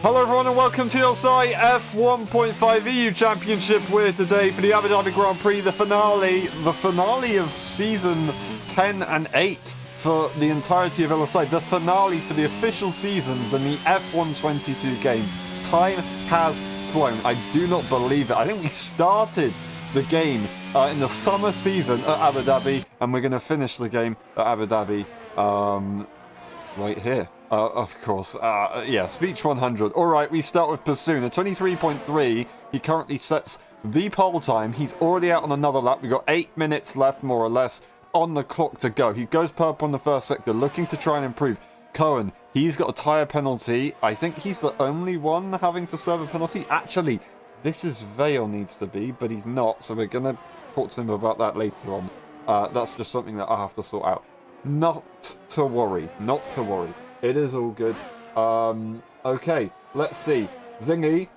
Hello everyone and welcome to LSI F1.5 EU Championship. We're today for the Abu Dhabi Grand Prix, the finale of season 10 and 8 for the entirety of LSI, the finale for the official seasons in the F1.22 game. Time has flown. I do not believe it. I think we started the game in the summer season at Abu Dhabi, and we're going to finish the game at Abu Dhabi right here. Of course. Yeah, Speech 100. All right, we start with Pursuit. 23.3. He currently sets the pole time. He's already out on another lap. We've got 8 minutes left, more or less, on the clock to go. He goes purple in the first sector, looking to try and improve. Cohen, he's got a tyre penalty. I think he's the only one having to serve a penalty. Actually, this is Vale needs to be, but he's not. So we're going to talk to him about that later on. That's just something that I have to sort out. Not to worry. Not to worry. It is all good. Okay, let's see. Zingy,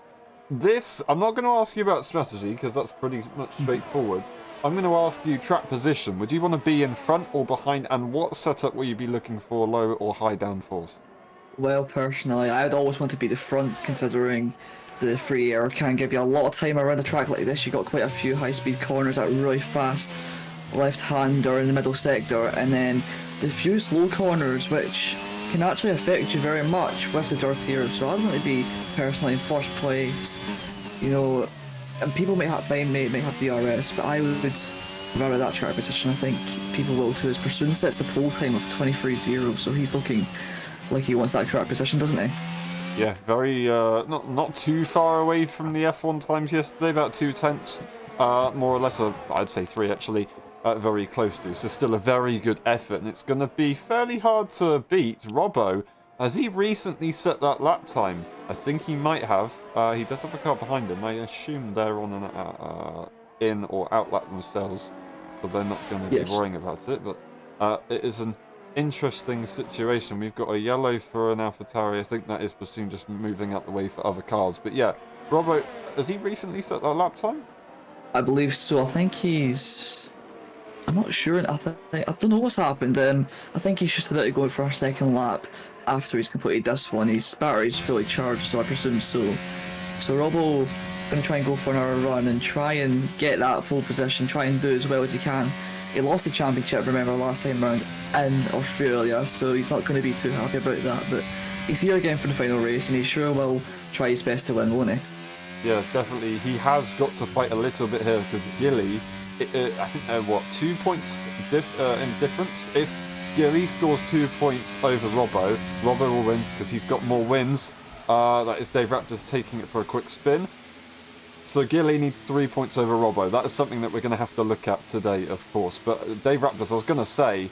this, I'm not going to ask you about strategy because that's pretty much straightforward. I'm going to ask you track position. Would you want to be in front or behind, and what setup will you be looking for, low or high downforce? Well, personally, I would always want to be the front, considering the free air can give you a lot of time around a track like this. You've got quite a few high-speed corners that are really fast left-hand or in the middle sector, and then the few slow corners which can actually affect you very much with the dirty air. So I'd want to be personally in first place. You know, and people may have DRS, but I would rather that track position. I think people will too. As Pursuit sets the pole time of 23.0, so he's looking like he wants that track position, doesn't he? Yeah, very not too far away from the F1 times yesterday, about 2/10, more or less. I'd say 3 actually. Very close to, so still a very good effort, and it's going to be fairly hard to beat. Robbo, has he recently set that lap time? I think he might have. He does have a car behind him. I assume they're on an in or out lap themselves, so they're not going to be worrying about it, but it is an interesting situation. We've got a yellow for an AlphaTauri. I think that is Bassoon just moving out the way for other cars, but yeah, Robbo, has he recently set that lap time? I believe so. I think he's... I'm not sure. I don't know what's happened. I think he's just about to go for a second lap after he's completed this one. His battery's fully charged, so I presume so. So Robbo going to try and go for another run and try and get that pole position, try and do as well as he can. He lost the championship, remember, last time round in Australia, so he's not going to be too happy about that. But he's here again for the final race, and he sure will try his best to win, won't he? Yeah, definitely. He has got to fight a little bit here because Gilly, I think they're, 2 points in difference. If Gilly scores 2 points over Robbo, Robbo will win because he's got more wins. That is Dave Raptors taking it for a quick spin. So Gilly needs 3 points over Robbo. That is something that we're going to have to look at today, of course. But Dave Raptors, I was going to say,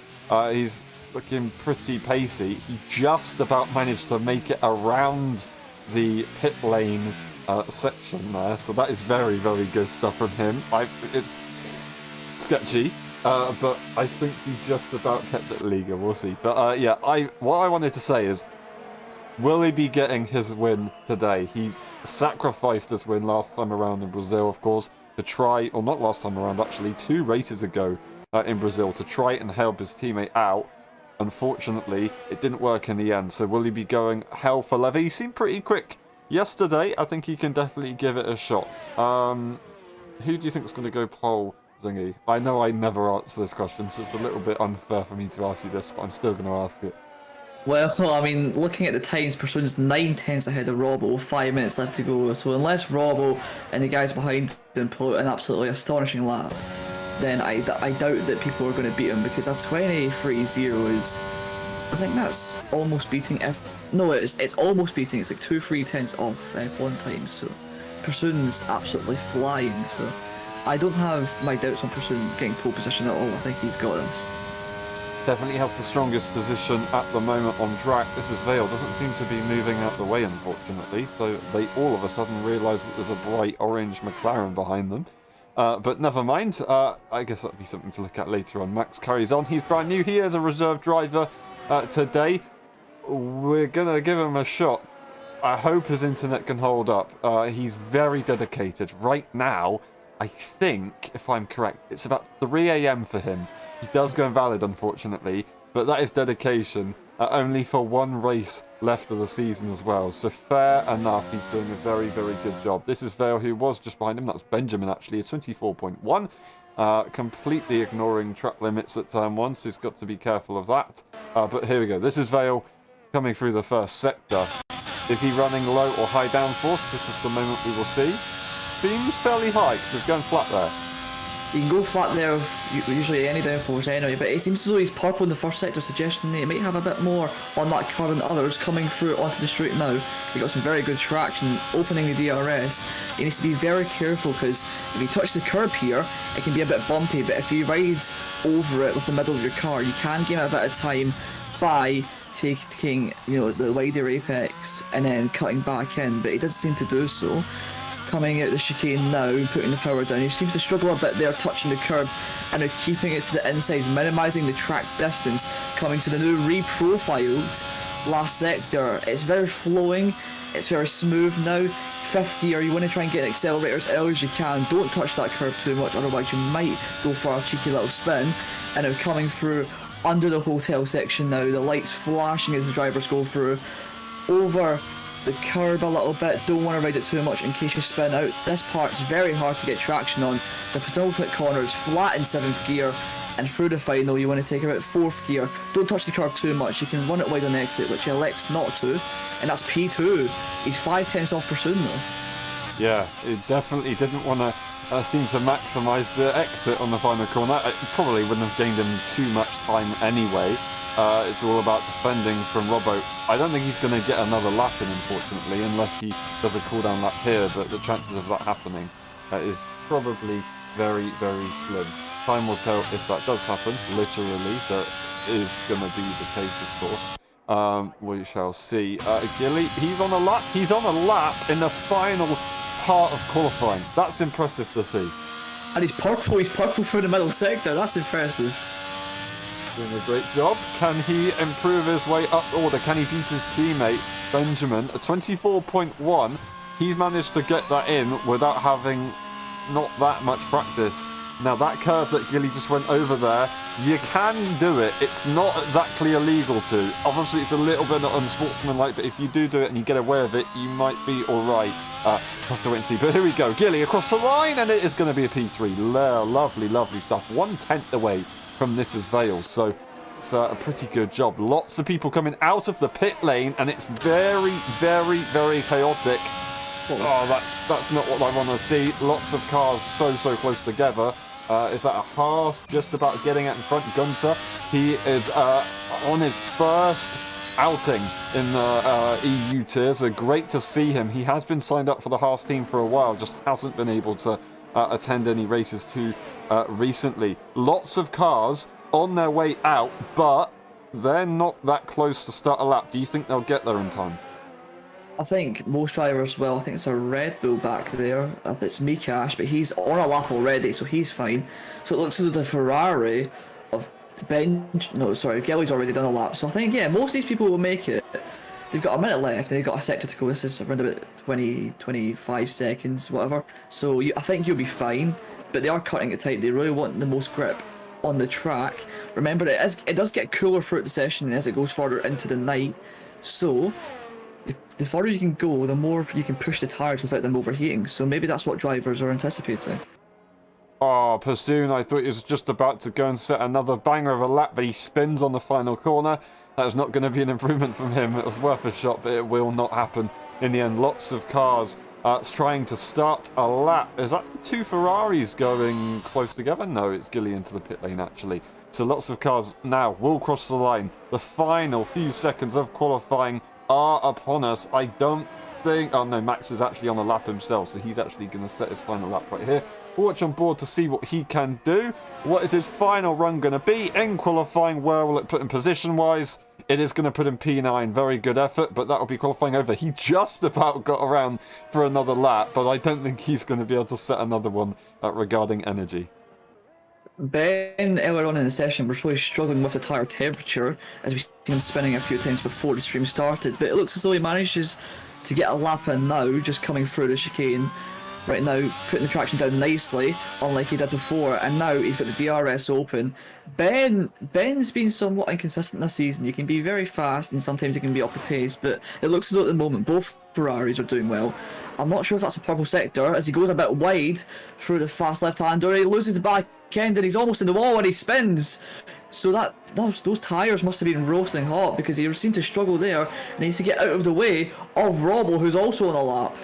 he's looking pretty pacey. He just about managed to make it around the pit lane section there. So that is very, very good stuff from him. It's sketchy, but I think he just about kept it legal. We'll see. But yeah, what I wanted to say is, will he be getting his win today? He sacrificed his win last time around in Brazil, of course, to try, or not last time around, actually, 2 races ago in Brazil, to try and help his teammate out. Unfortunately, it didn't work in the end. So will he be going hell for leather? He seemed pretty quick yesterday. I think he can definitely give it a shot. Who do you think is going to go pole, Zingy? I know I never answer this question, so it's a little bit unfair for me to ask you this, but I'm still going to ask it. Well, I mean, looking at the times, Pursuit's 9/10 ahead of Robbo, 5 minutes left to go. So unless Robbo and the guys behind him pull an absolutely astonishing lap, then I doubt that people are going to beat him, because a 23.0 is, I think that's almost beating it's almost beating. It's like 2 3/10 off F1 times. So Pursuit's absolutely flying. So I don't have my doubts on Pursuit getting pole position at all. I think he's got this. Definitely has the strongest position at the moment on track. This is Vale. Doesn't seem to be moving out the way, unfortunately. So they all of a sudden realise that there's a bright orange McLaren behind them. But never mind. I guess that'll be something to look at later on. Max carries on. He's brand new. He is a reserve driver today. We're going to give him a shot. I hope his internet can hold up. He's very dedicated. Right now, I think, if I'm correct, it's about 3 AM for him. He does go invalid, unfortunately, but that is dedication. only for one race left of the season as well. So fair enough, he's doing a very, very good job. This is Vale, who was just behind him. That's Benjamin, actually, a 24.1. Completely ignoring track limits at turn 1, so he's got to be careful of that. But here we go. This is Vale coming through the first sector. Is he running low or high downforce? This is the moment we will see. Seems fairly high, because he's going flat there. You can go flat there with usually any downforce anyway, but it seems as though he's purple in the first sector, suggesting that he might have a bit more on that curve than others. Coming through onto the straight now, he got some very good traction opening the DRS. He needs to be very careful, because if he touches the curb here, it can be a bit bumpy, but if he rides over it with the middle of your car, you can gain a bit of time by taking, you know, the wider apex and then cutting back in, but he doesn't seem to do so. Coming out the chicane now, putting the power down, he seems to struggle a bit there, touching the curb and now keeping it to the inside, minimising the track distance. Coming to the new reprofiled last sector, it's very flowing, it's very smooth now. Fifth gear, you want to try and get the accelerator as early as you can. Don't touch that curb too much, otherwise you might go for a cheeky little spin. And now coming through under the hotel section now, the lights flashing as the drivers go through. Over the curb a little bit, don't want to ride it too much in case you spin out. This part's very hard to get traction on. The penultimate corner is flat in 7th gear, and through the final you want to take about 4th gear. Don't touch the curb too much, you can run it wide on exit, which he elects not to, and that's P2. He's 5/10 off Pursuit though. Yeah, it definitely didn't want to seem to maximise the exit on the final corner. It probably wouldn't have gained him too much time anyway. It's all about defending from Robbo. I don't think he's going to get another lap in, unfortunately, unless he does a cooldown lap here, but the chances of that happening is probably very, very slim. Time will tell if that does happen, literally. That is going to be the case, of course. We shall see. Gilly, he's on a lap. He's on a lap in the final part of qualifying. That's impressive to see. And he's purple through the middle sector, that's impressive. Doing a great job. Can he improve his way up order? Can he beat his teammate, Benjamin? A 24.1. He's managed to get that in without having not that much practice. Now, that curve that Gilly just went over there, you can do it. It's not exactly illegal to. Obviously, it's a little bit unsportsmanlike, but if you do it and you get away with it, you might be alright. We'll have to wait and see. But here we go. Gilly across the line, and it is going to be a P3. Lovely, lovely stuff. 1/10 away from this is Vale, so it's a pretty good job. Lots of people coming out of the pit lane, and it's very, very, very chaotic. Oh, that's not what I want to see. Lots of cars so close together. Is that a Haas just about getting out in front? Gunter, he is on his first outing in the EU tier, so great to see him. He has been signed up for the Haas team for a while, just hasn't been able to attend any races too recently. Lots of cars on their way out, but they're not that close to start a lap. Do you think they'll get there in time? I think most drivers will. I think it's a Red Bull back there. I think it's Mikash, but he's on a lap already, so he's fine. So it looks as though the Ferrari of Gelly's already done a lap. So I think, yeah, most of these people will make it. They've got a minute left, and they've got a sector to go. This is around about 25 seconds, whatever. So I think you'll be fine, but they are cutting it tight. They really want the most grip on the track. Remember, it does get cooler throughout the session as it goes further into the night. So the further you can go, the more you can push the tyres without them overheating. So maybe that's what drivers are anticipating. Oh, Pursuit, I thought he was just about to go and set another banger of a lap, but he spins on the final corner. That is not going to be an improvement from him. It was worth a shot, but it will not happen in the end. Lots of cars trying to start a lap. Is that two Ferraris going close together? No, it's Gilly into the pit lane, actually. So lots of cars now will cross the line. The final few seconds of qualifying are upon us. I don't think... Oh, no, Max is actually on a lap himself, so he's actually going to set his final lap right here. We'll watch on board to see what he can do. What is his final run going to be in qualifying? Where will it put him position-wise? It is going to put him P9. Very good effort, but that will be qualifying over. He just about got around for another lap, but I don't think he's going to be able to set another one regarding energy. Ben, earlier on in the session, was really struggling with the tyre temperature as we see him spinning a few times before the stream started, but it looks as though he manages to get a lap in now, just coming through the chicane. right now, putting the traction down nicely, unlike he did before, and now he's got the DRS open. Ben's been somewhat inconsistent this season. He can be very fast, and sometimes he can be off the pace, but it looks as though at the moment both Ferraris are doing well. I'm not sure if that's a purple sector, as he goes a bit wide through the fast left-hander. He loses the back end, and he's almost in the wall when he spins. So those tyres must have been roasting hot, because he seemed to struggle there, and he needs to get out of the way of Robbo, who's also on a lap.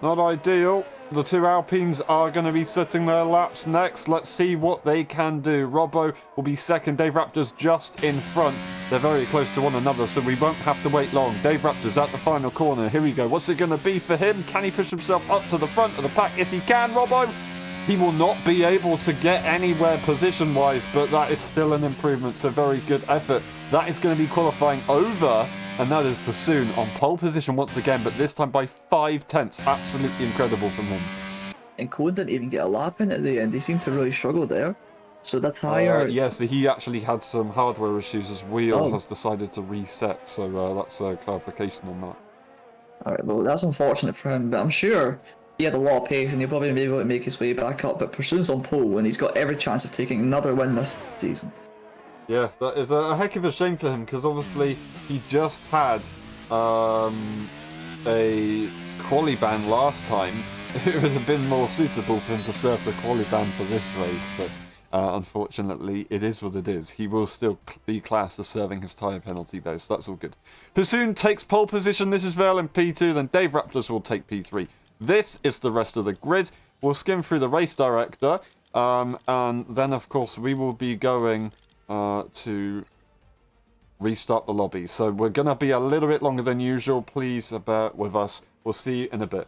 Not ideal. The two Alpines are going to be sitting their laps next. Let's see what they can do. Robbo will be second. Dave Raptor's just in front. They're very close to one another, so we won't have to wait long. Dave Raptor's at the final corner. Here we go. What's it going to be for him? Can he push himself up to the front of the pack? Yes, he can, Robbo. He will not be able to get anywhere position-wise, but that is still an improvement. So very good effort. That is going to be qualifying over. And that is Bassoon on pole position once again, but this time by 5/10. Absolutely incredible from him. And Cohen didn't even get a lap in at the end. He seemed to really struggle there. So the tyre... Yes, he actually had some hardware issues. His wheel has decided to reset, so that's a clarification on that. Alright, well, that's unfortunate for him, but I'm sure he had a lot of pace and he'll probably be able to make his way back up. But Pursuit's on pole, and he's got every chance of taking another win this season. Yeah, that is a heck of a shame for him, because obviously he just had a quali ban last time. It would have been more suitable for him to serve the quali ban for this race, but unfortunately it is what it is. He will still be classed as serving his tyre penalty though, so that's all good. Pursuit takes pole position. This is Vale in P2, then Dave Raptors will take P3. This is the rest of the grid. We'll skim through the race director, and then of course we will be going to restart the lobby. So we're going to be a little bit longer than usual. Please bear with us. We'll see you in a bit.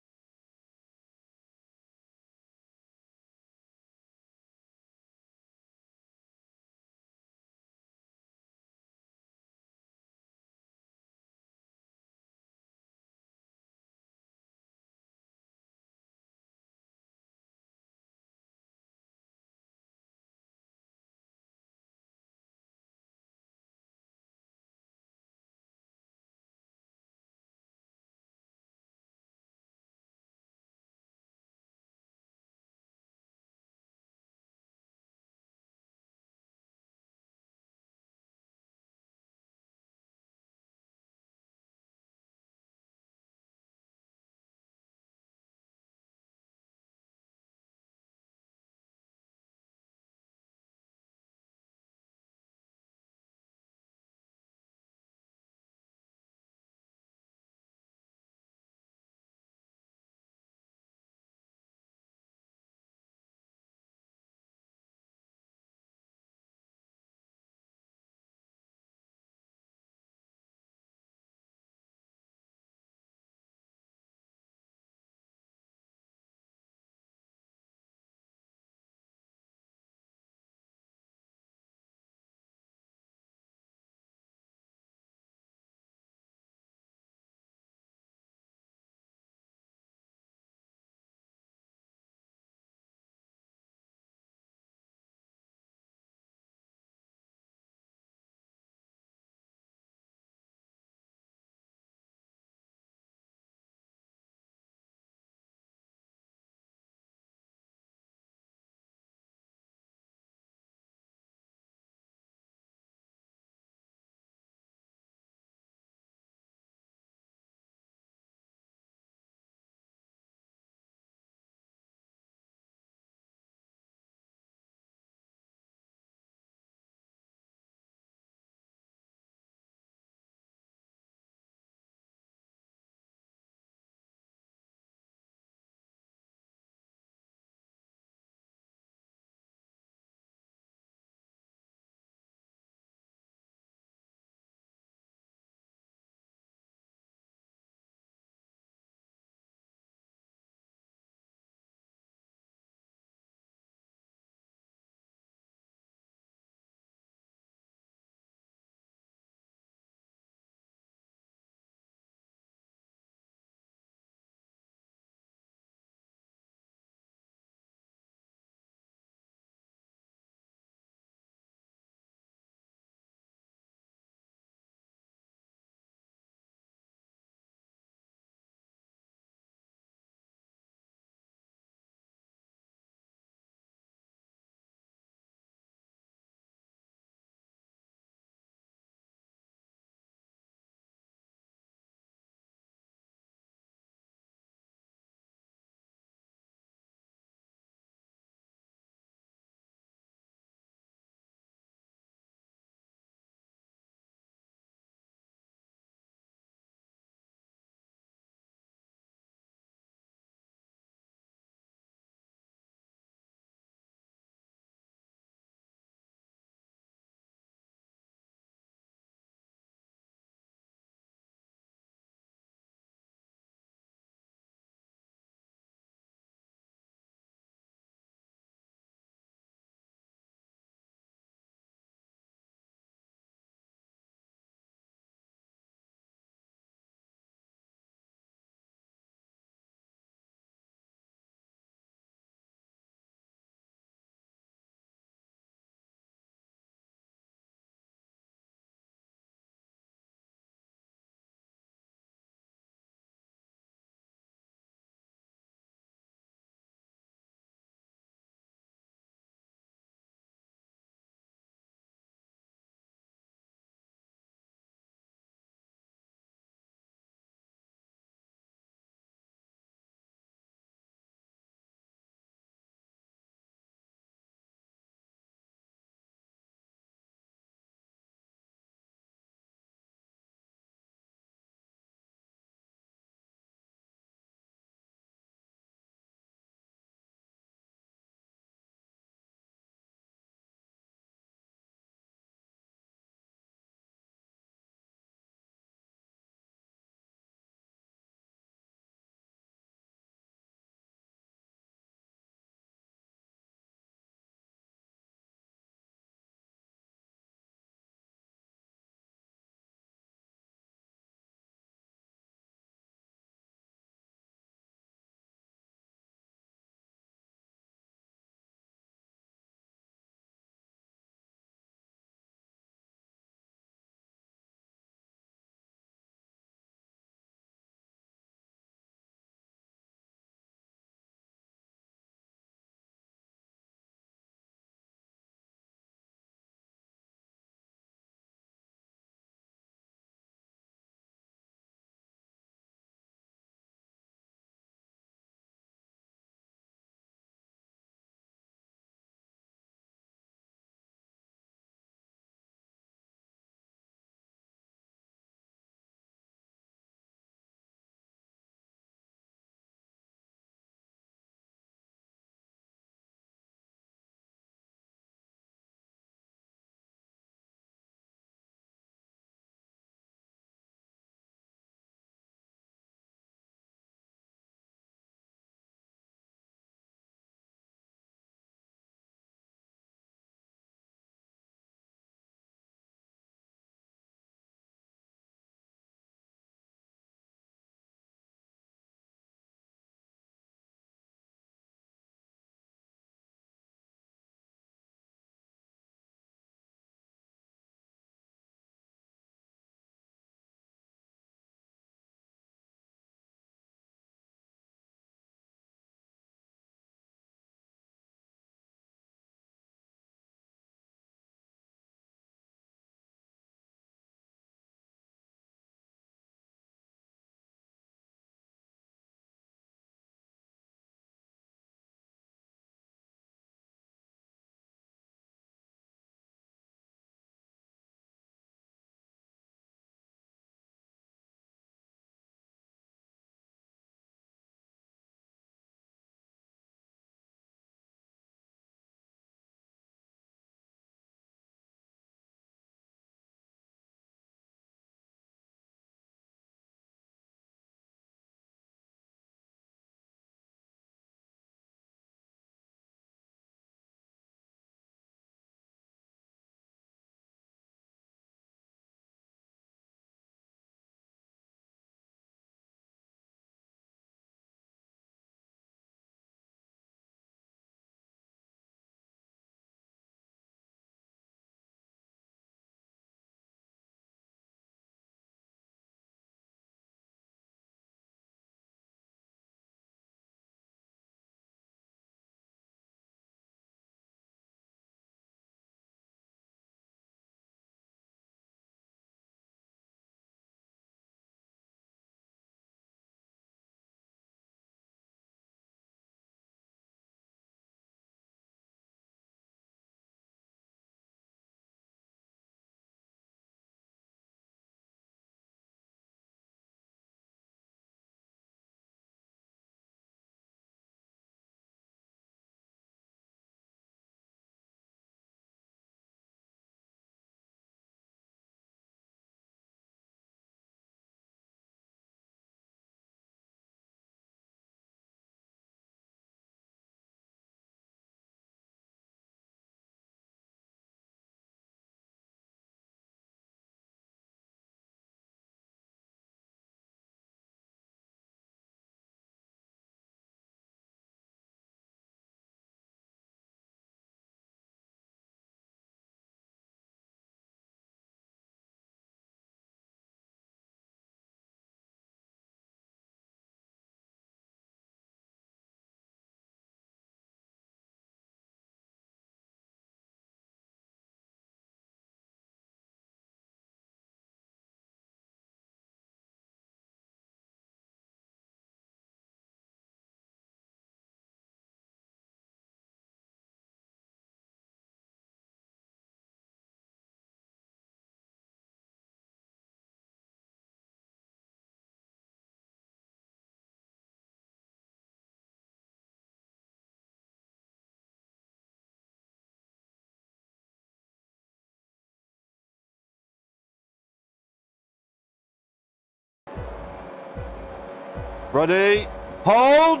Ready, hold,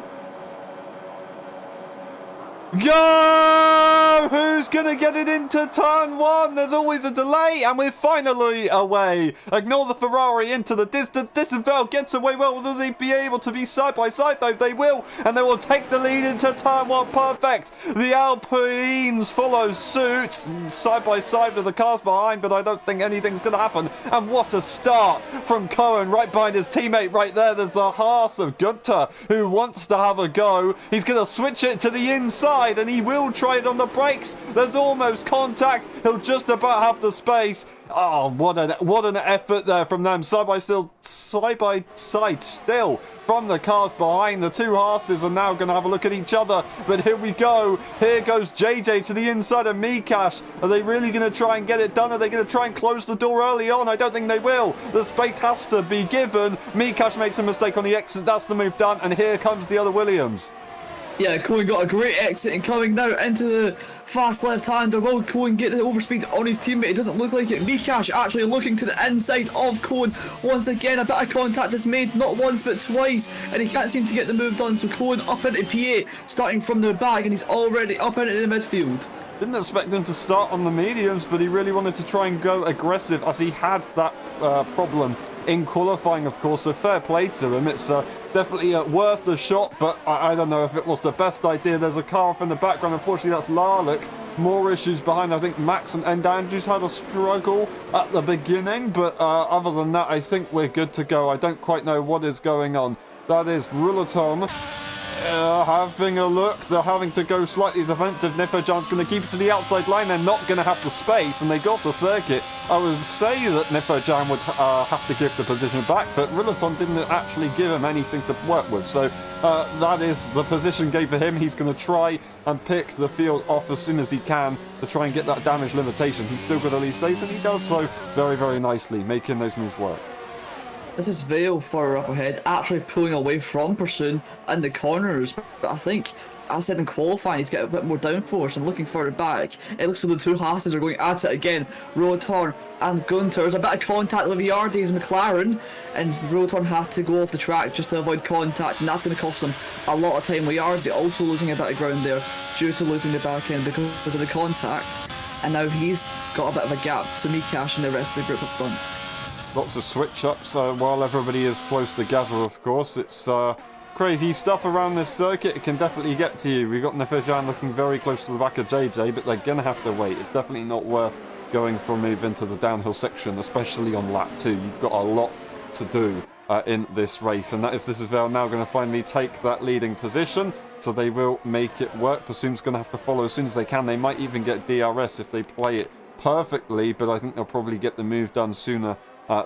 go! Who's gonna get it into turn one? There's always a delay, and we're finally away. Ignore the Ferrari into the distance. Dissenfeld gets away well. Will they be able to be side by side though? They will, and they will take the lead into turn one. Perfect. The Alpines follow suit, side by side with the cars behind, but I don't think anything's gonna happen. And what a start from Cohen, right behind his teammate right there. There's the Haas of Gunter, who wants to have a go. He's gonna switch it to the inside, and he will try it on the brakes. There's almost contact. He'll just about have the space. Oh, what an effort there from them. Side by side still from the cars behind. The two Haas's are now going to have a look at each other. But here we go. Here goes JJ to the inside of Mikash. Are they really going to try and get it done? Are they going to try and close the door early on? I don't think they will. The space has to be given. Mikash makes a mistake on the exit. That's the move done. And here comes the other Williams. Yeah, Cohen got a great exit and coming now into the fast left-hander. Will Cohen get the overspeed on his teammate? It doesn't look like it. Mikash actually looking to the inside of Cohen. Once again, a bit of contact is made, not once but twice, and he can't seem to get the move done. So Cohen up into P8, starting from the back, and he's already up into the midfield. Didn't expect him to start on the mediums, but he really wanted to try and go aggressive, as he had that problem in qualifying, of course, so fair play to him. It's definitely worth the shot, but I don't know if it was the best idea. There's a car off in the background. Unfortunately, that's Larlick. More issues behind. I think Max and Andrews had a struggle at the beginning, but other than that, I think we're good to go. I don't quite know what is going on. That is Ruleton. Having a look, they're having to go slightly defensive. Nifojan's going to keep it to the outside line. They're not going to have the space, and they got the circuit. I would say that Nifojan would have to give the position back, but Ruleton didn't actually give him anything to work with. So that is the position gave for him. He's going to try and pick the field off as soon as he can to try and get that damage limitation. He's still got to leave space, and he does so very, very nicely, making those moves work. This is Vale further up ahead, actually pulling away from Pursuit in the corners. But I think, as I said in qualifying, he's getting a bit more downforce and looking further back. It looks like the two Haas's are going at it again. Rotorn and Gunter. There's a bit of contact with Yardi's McLaren, and Rotorn had to go off the track just to avoid contact, and that's going to cost him a lot of time. With Yardi also losing a bit of ground there due to losing the back end because of the contact. And now he's got a bit of a gap to Mikash and the rest of the group up front. Lots of switch-ups while everybody is close together, of course. It's crazy stuff around this circuit. It can definitely get to you. We've got Nifojan looking very close to the back of JJ, but they're going to have to wait. It's definitely not worth going for a move into the downhill section, especially on lap 2. You've got a lot to do in this race, and this is Vale now going to finally take that leading position, so they will make it work. Pursuit's going to have to follow as soon as they can. They might even get DRS if they play it perfectly, but I think they'll probably get the move done sooner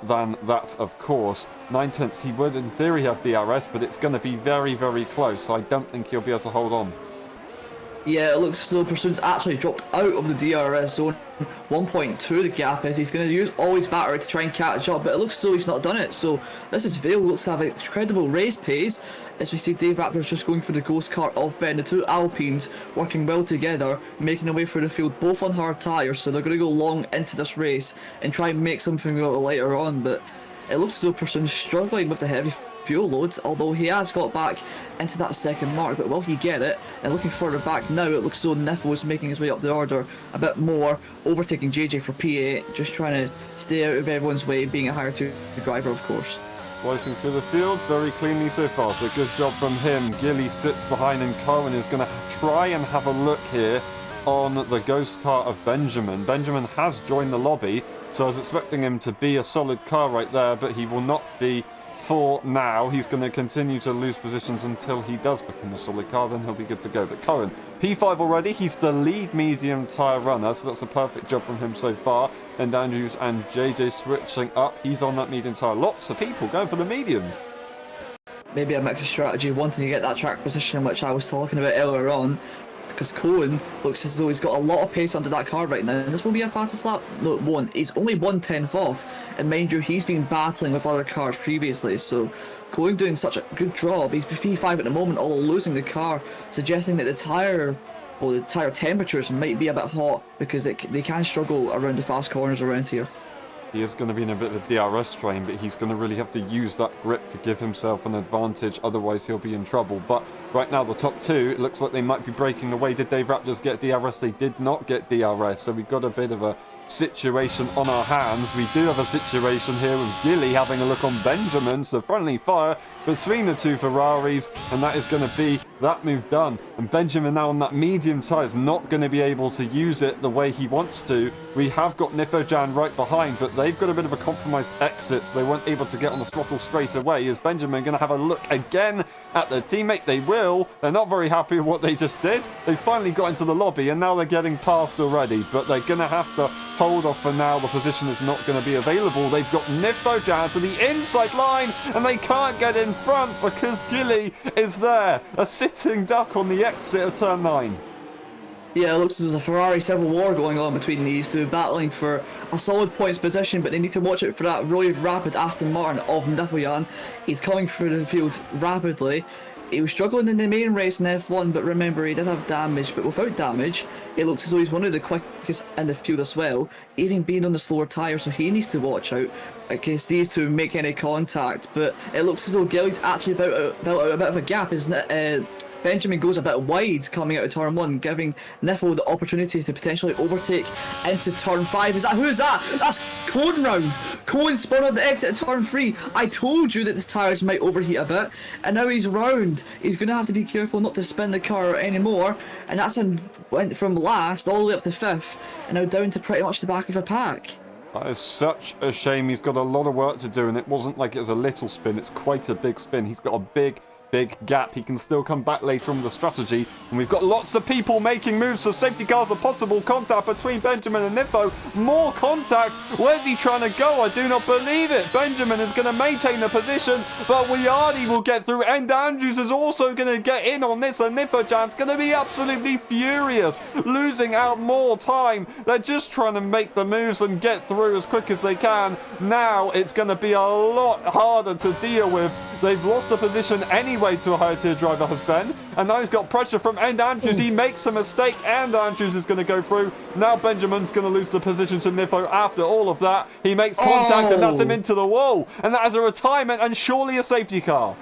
than that, of course. 9/10, he would in theory have DRS, but it's going to be very, very close, so I don't think he'll be able to hold on. Yeah, it looks as though Pursuit's actually dropped out of the DRS zone. 1.2 the gap is. He's going to use all his battery to try and catch up, but it looks as though he's not done it. So this is Vale, looks to have incredible race pace. As we see Dave Raptor's just going for the ghost cart of Ben. The two Alpines working well together, making their way through the field, both on hard tyres, so they're going to go long into this race and try and make something out of it later on. But it looks as though Pursuit's struggling with the heavy fuel loads, although he has got back into that second mark. But will he get it? And looking further back now, it looks as though Niffo is making his way up the order a bit more, overtaking JJ for P8, just trying to stay out of everyone's way, being a higher tier driver, of course. Slicing through the field very cleanly so far, so good job from him. Gilly sits behind, and Cohen is going to try and have a look here on the ghost car of Benjamin. Benjamin has joined the lobby, so I was expecting him to be a solid car right there, but he will not be for now. He's going to continue to lose positions until he does become a solid car, then he'll be good to go. But Cohen, P5 already, he's the lead medium tyre runner, so that's a perfect job from him so far. And Andrews and JJ switching up, he's on that medium tyre. Lots of people going for the mediums. Maybe a mix of strategy, wanting to get that track position, which I was talking about earlier on, because Cohen looks as though he's got a lot of pace under that car right now, and this will be a fastest lap. No, it won't. He's only 1/10 off, and mind you, he's been battling with other cars previously, so Cohen doing such a good job. He's P5 at the moment, although losing the car, suggesting that the tyre temperatures might be a bit hot, because they can struggle around the fast corners around here. He is going to be in a bit of a DRS train, but he's going to really have to use that grip to give himself an advantage, otherwise he'll be in trouble. But right now, the top two, it looks like they might be breaking away. Did Dave Raptors get DRS? They did not get DRS, so we've got a bit of a situation on our hands. We do have a situation here with Gilly having a look on Benjamin, so friendly fire between the two Ferraris, and that is going to be that move done. And Benjamin now on that medium tyre is not going to be able to use it the way he wants to. We have got Nifojan right behind, but they've got a bit of a compromised exit, so they weren't able to get on the throttle straight away. Is Benjamin going to have a look again at their teammate? They will. They're not very happy with what they just did. They finally got into the lobby, and now they're getting past already, but they're going to have to hold off for now. The position is not going to be available. They've got Nifojan to the inside line, and they can't get in front because Gilly is there, a sitting duck on the exit of turn 9. Yeah, it looks as there's a Ferrari civil war going on between these two, battling for a solid points position, but they need to watch out for that really rapid Aston Martin of Nifojan. He's coming through the field rapidly. He was struggling in the main race in F1, but remember, he did have damage, but without damage, it looks as though he's one of the quickest in the field as well, even being on the slower tyre, so he needs to watch out in case these two make any contact. But it looks as though Gilly's actually built out a bit of a gap, isn't it? Benjamin goes a bit wide coming out of turn 1, giving Niffo the opportunity to potentially overtake into turn 5. Who's that? That's Cohen round. Cohen spun on the exit of turn 3. I told you that the tyres might overheat a bit, and now he's round. He's going to have to be careful not to spin the car anymore, and that's him. Went from last all the way up to 5th, and now down to pretty much the back of the pack. That is such a shame. He's got a lot of work to do, and it wasn't like it was a little spin. It's quite a big spin. He's got a big gap. He can still come back later on with the strategy, and we've got lots of people making moves, so safety cars are possible. Contact between Benjamin and Niffo. More contact. Where's he trying to go? I do not believe it. Benjamin is going to maintain the position, but Wiardi will get through, and Andrews is also going to get in on this, and Nifojan's going to be absolutely furious, losing out more time. They're just trying to make the moves and get through as quick as they can. Now it's going to be a lot harder to deal with. They've lost the position anyway to a higher tier driver, has Ben, and now he's got pressure from End Andrews. He makes a mistake, and Andrews is going to go through. Now Benjamin's going to lose the position to Niffo. After all of that, he makes contact, and that's him into the wall, and that is a retirement and surely a safety car.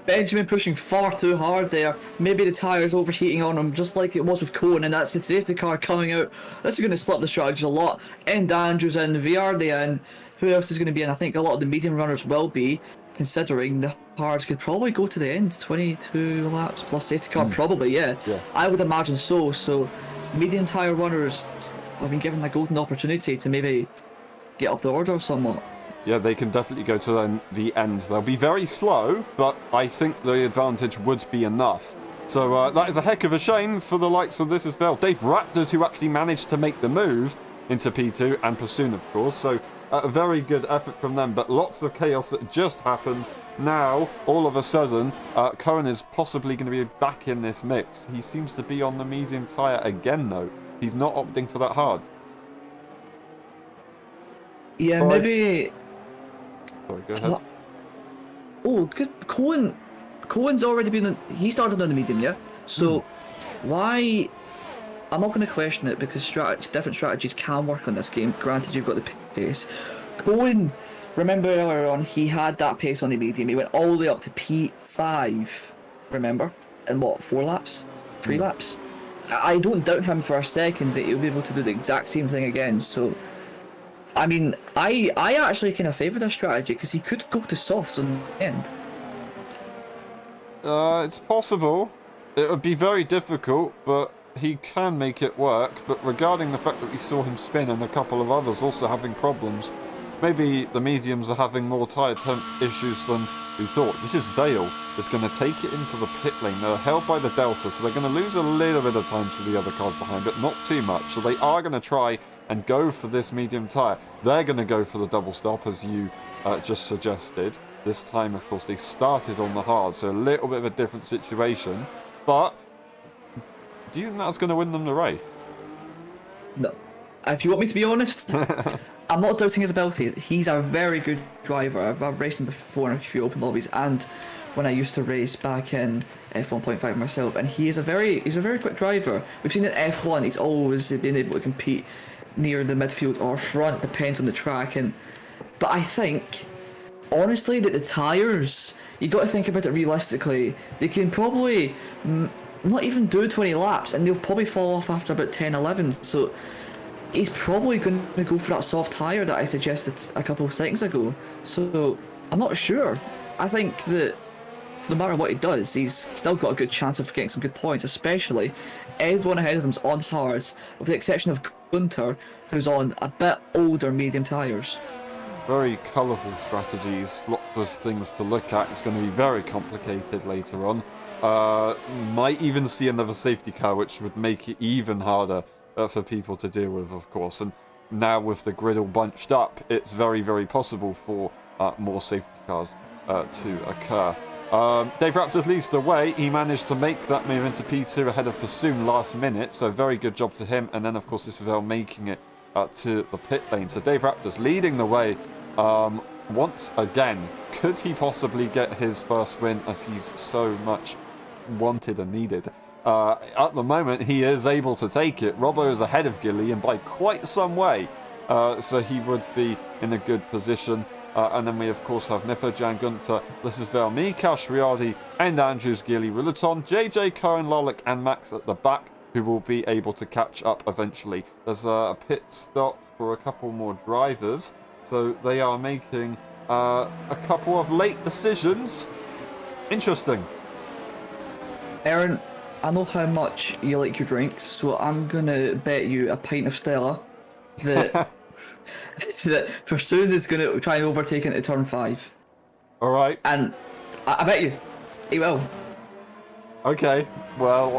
Benjamin pushing far too hard there. Maybe the tyres overheating on him, just like it was with Cohen, and that's the safety car coming out. This is going to split the strategy a lot. End Andrews in, Viardi in. Who else is going to be in? I think a lot of the medium runners will be, considering the cards could probably go to the end. 22 laps plus safety car, probably, yeah. I would imagine so. So medium tyre runners have been given a golden opportunity to maybe get up the order somewhat. Yeah, they can definitely go to the end. They'll be very slow, but I think the advantage would be enough. So that is a heck of a shame for the likes of This Is Vale. Dave Raptors, who actually managed to make the move into P2, and Pursuit, of course. So a very good effort from them, but lots of chaos that just happened. Now, all of a sudden, Cohen is possibly going to be back in this mix. He seems to be on the medium tyre again, though. He's not opting for that hard. Yeah, maybe... Sorry, go ahead. Oh, good. Cohen's already been... He started on the medium, yeah? So, why... I'm not going to question it, because different strategies can work on this game. Granted, you've got the pace. Cohen, remember earlier on, he had that pace on the medium. He went all the way up to P5, remember? In what, 4 laps? 3 laps? I don't doubt him for a second that he'll be able to do the exact same thing again. So, I mean, I actually kind of favour this strategy, because he could go to softs on the end. It's possible. It would be very difficult, but he can make it work. But regarding the fact that we saw him spin and a couple of others also having problems, maybe the mediums are having more tyre temp issues than we thought. This is Vale that's going to take it into the pit lane. They're held by the Delta, so they're going to lose a little bit of time to the other cars behind, but not too much. So they are going to try and go for this medium tyre. They're going to go for the double stop, as you just suggested. This time, of course, they started on the hard, so a little bit of a different situation. But do you think that's going to win them the race? No. If you want me to be honest, I'm not doubting his abilities. He's a very good driver. I've raced him before in a few open lobbies, and when I used to race back in F1.5 myself, and he's a very quick driver. We've seen in F1, he's always been able to compete near the midfield or front, depends on the track. But I think, honestly, that the tyres, you got to think about it realistically. They can probably not even do 20 laps, and they'll probably fall off after about 10, 11. So he's probably going to go for that soft tyre that I suggested a couple of seconds ago. So I'm not sure. I think that no matter what he does, he's still got a good chance of getting some good points, especially everyone ahead of him's on hards, with the exception of Gunter, who's on a bit older medium tyres. Very colourful strategies, lots of things to look at. It's going to be very complicated later on. Might even see another safety car, which would make it even harder for people to deal with, of course. And now with the grid all bunched up, it's very, very possible for more safety cars to occur. Dave Raptors leads the way. He managed to make that move into P2 ahead of Pursoon last minute, so very good job to him. And then, of course, Isabel making it to the pit lane. So Dave Raptors leading the way once again. Could he possibly get his first win, as he's so much wanted and needed? At the moment, he is able to take it. Robbo is ahead of Gilly, and by quite some way, so he would be in a good position. And then we, of course, have Niffer, Jan Gunter, this is Mika, Shriardi, and Andrews, Gilly, Ruleton, JJ, Cohen, Lolick, and Max at the back, who will be able to catch up eventually. There's a pit stop for a couple more drivers, so they are making a couple of late decisions. Interesting. Aaron, I know how much you like your drinks, so I'm gonna bet you a pint of Stella that that Pursoon is gonna try and overtake into turn 5. All right. And I bet you he will. Okay. Well,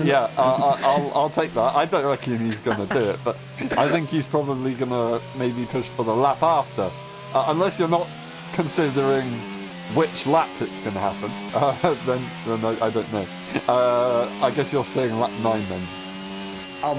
yeah, I'll take that. I don't reckon he's gonna do it, but I think he's probably gonna maybe push for the lap after, unless you're not considering which lap it's going to happen, then I don't know. I guess you're saying lap 9 then.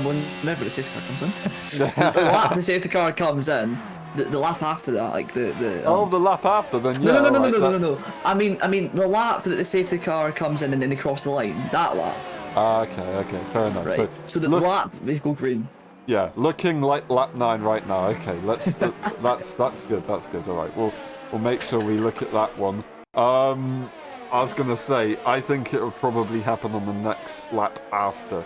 Whenever the safety car comes in. The lap the safety car comes in, the lap after that, like the the lap after then, yeah. No. I mean the lap that the safety car comes in and then they cross the line, that lap. Okay, fair enough. Right. So the lap, they go green. Yeah, looking like lap 9 right now. Okay, that's good. That's good. All right, we'll make sure we look at that one. I was going to say, I think it will probably happen on the next lap after,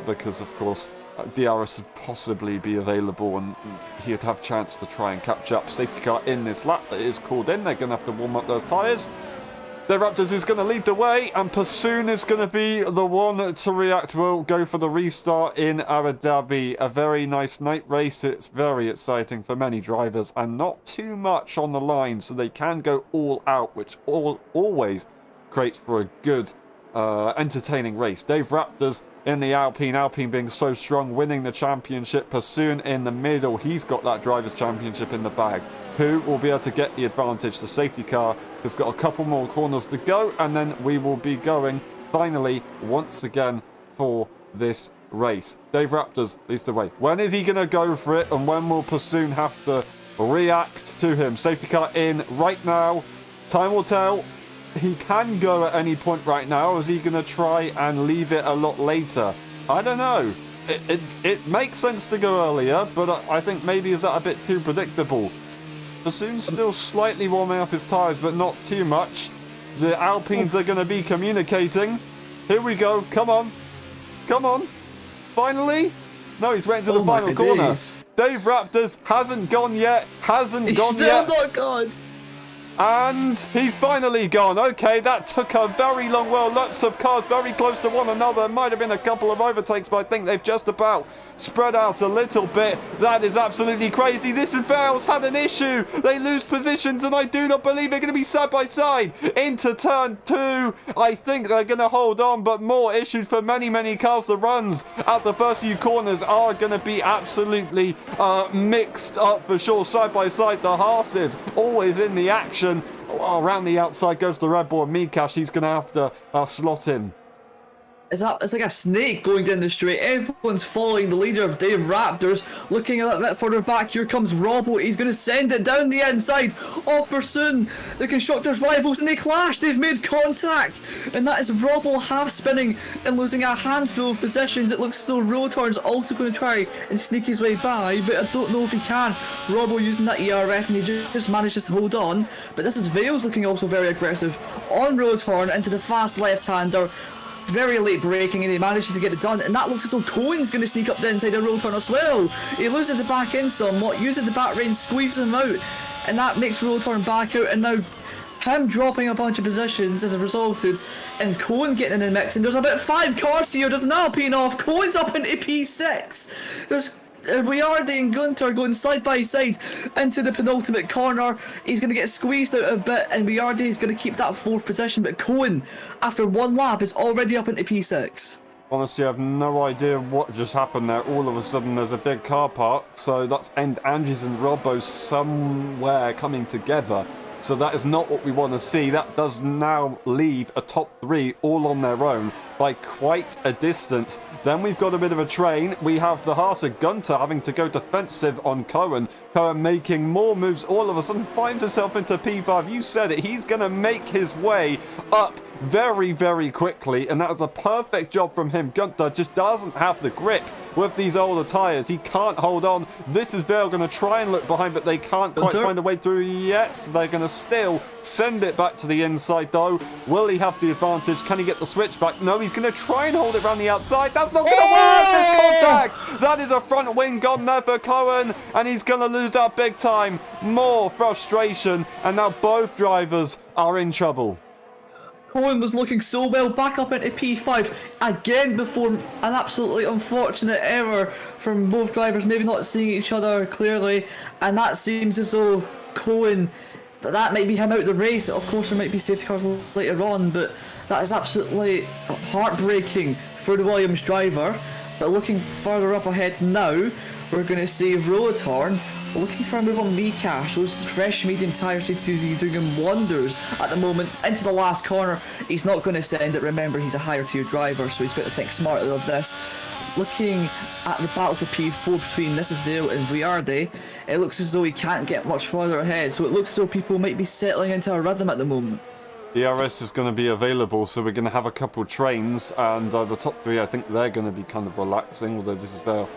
because, of course, DRS would possibly be available and he'd have a chance to try and catch up. Safety car in this lap that is called in. They're going to have to warm up those tyres. The Raptors is going to lead the way, and Pursoon is going to be the one to react. We'll go for the restart in Abu Dhabi. A very nice night race. It's very exciting for many drivers, and not too much on the line, so they can go all out, which always creates for a good, entertaining race. Dave Raptors in the Alpine being so strong, winning the championship. Pursoon in the middle. He's got that driver's championship in the bag. Who will be able to get the advantage? The safety car has got a couple more corners to go, and then we will be going finally once again for this race. Dave Raptors leads the way. When is he going to go for it, and when will Pursoon have to react to him? Safety car in right now. Time will tell. He can go at any point right now. Is he going to try and leave it a lot later? I don't know. It makes sense to go earlier, but I think maybe is that a bit too predictable? Pursoon's still slightly warming up his tyres, but not too much. The Alpines are going to be communicating. Here we go. Come on. Finally? No, he's waiting to the final corner. Dave Raptors hasn't gone yet. He's still not gone. And he's finally gone. Okay, that took a very long while. Lots of cars very close to one another. Might have been a couple of overtakes, but I think they've just about spread out a little bit. That is absolutely crazy. This Valve's had an issue. They lose positions, and I do not believe they're going to be side by side into turn 2. I think they're going to hold on, but more issues for many, many cars. The runs at the first few corners are going to be absolutely mixed up for sure. Side by side, the Haas's always in the action. Around the outside goes the Red Bull and Mikash. He's going to have to slot in. It's like a snake going down the straight. Everyone's following the leader of Dave Raptors. Looking a little bit further back, here comes Robbo. He's going to send it down the inside of Pursoon, the constructors' rivals, and they clash. They've made contact, and that is Robbo half spinning and losing a handful of positions. It looks as though Rotorn's also going to try and sneak his way by, but I don't know if he can. Robbo using that ERS, and he just manages to hold on. But this is Vales looking also very aggressive on Rotorn into the fast left-hander. Very late braking, and he manages to get it done, and that looks as though Cohen's going to sneak up the inside of Rotorn as well. He loses the back end somewhat, uses the back range, squeezes him out, and that makes Rotorn back out, and now him dropping a bunch of positions has resulted in Cohen getting in the mix, and there's about 5 cars here. There's an Alpine off. Cohen's up into P6. There's Riardi and Gunter going side by side into the penultimate corner. He's going to get squeezed out a bit, and Riardi is going to keep that 4th position, but Cohen, after 1 lap, is already up into P6. Honestly, I have no idea what just happened there. All of a sudden, there's a big car park, so that's Andrews and Robbo somewhere coming together. So that is not what we want to see. That does now leave a top 3 all on their own by quite a distance. Then we've got a bit of a train. We have the Haas of Gunter having to go defensive on Cohen. Cohen making more moves. All of a sudden finds himself into P5. You said it. He's going to make his way up very, very quickly. And that is a perfect job from him. Gunter just doesn't have the grip with these older tyres. He can't hold on. This is Vale going to try and look behind, but they can't quite find a way through yet. So they're going to still send it back to the inside, though. Will he have the advantage? Can he get the switch back? No, he's going to try and hold it around the outside. That's not going to work. This contact. That is a front wing gone there for Cohen, and he's going to lose out big time. More frustration, and now both drivers are in trouble. Cohen was looking so well, back up into P5 again before an absolutely unfortunate error from both drivers, maybe not seeing each other clearly, and that seems as though Cohen, that might be him out of the race. Of course there might be safety cars later on, but that is absolutely heartbreaking for the Williams driver. But looking further up ahead now, we're going to see Rotorn looking for a move on Mikash. Those fresh medium tyres seem to be doing him wonders at the moment. Into the last corner, he's not going to send it. Remember, he's a higher tier driver, so he's got to think smartly of this. Looking at the battle for P4 between this is Vale and Riardi, it looks as though he can't get much further ahead, so it looks as though people might be settling into a rhythm at the moment. The RS is going to be available, so we're going to have a couple trains, and the top 3, I think they're going to be kind of relaxing, although this is Vale.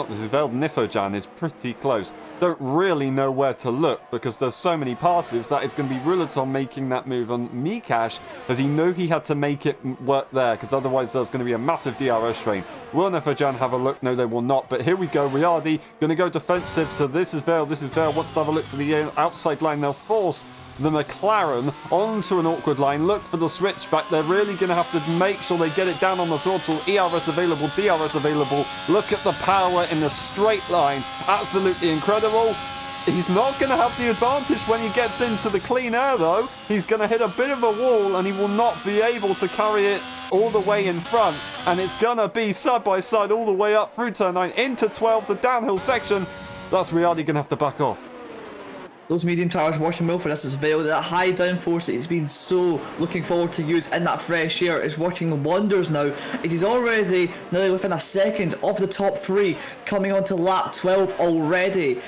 This is Vale. Nifojan is pretty close. Don't really know where to look because there's so many passes. That is going to be Ruleton making that move on Mikash, as he knew he had to make it work there, because otherwise there's going to be a massive DRS train. Will Nifojan have a look? No, they will not. But here we go. Riardi going to go defensive to this is Vale. This is Vale. Wants to have a look to the outside line. They'll force the McLaren onto an awkward line. Look for the switchback. They're really going to have to make sure they get it down on the throttle. ERS available, DRS available. Look at the power in the straight line. Absolutely incredible. He's not going to have the advantage when he gets into the clean air, though. He's going to hit a bit of a wall, and he will not be able to carry it all the way in front. And it's going to be side by side all the way up through turn 9 into 12, the downhill section. That's Riardi going to have to back off. Those medium tyres working well for this is Vale. That high downforce that he's been so looking forward to use in that fresh air is working wonders now, as he's already nearly within a second of the top 3, coming on to lap 12 already.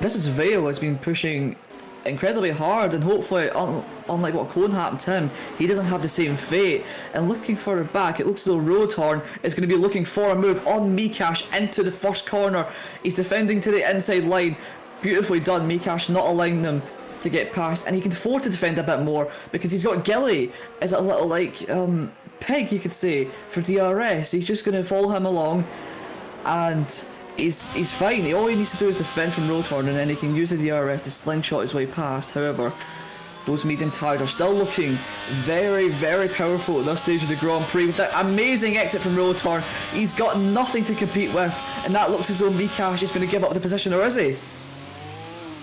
This is Vale has been pushing incredibly hard, and hopefully, unlike what Cohen happened to him, he doesn't have the same fate. And looking further back, it looks as though Rotorn is going to be looking for a move on Mikash into the first corner. He's defending to the inside line. Beautifully done. Mikash not allowing them to get past, and he can afford to defend a bit more because he's got Gilly as a little peg, you could say, for DRS. He's just going to follow him along, and he's fine. All he needs to do is defend from Rotorn, and then he can use the DRS to slingshot his way past. However, those medium tyres are still looking very, very powerful at this stage of the Grand Prix. With that amazing exit from Rotorn, he's got nothing to compete with, and that looks as though Mikash is going to give up the position, or is he?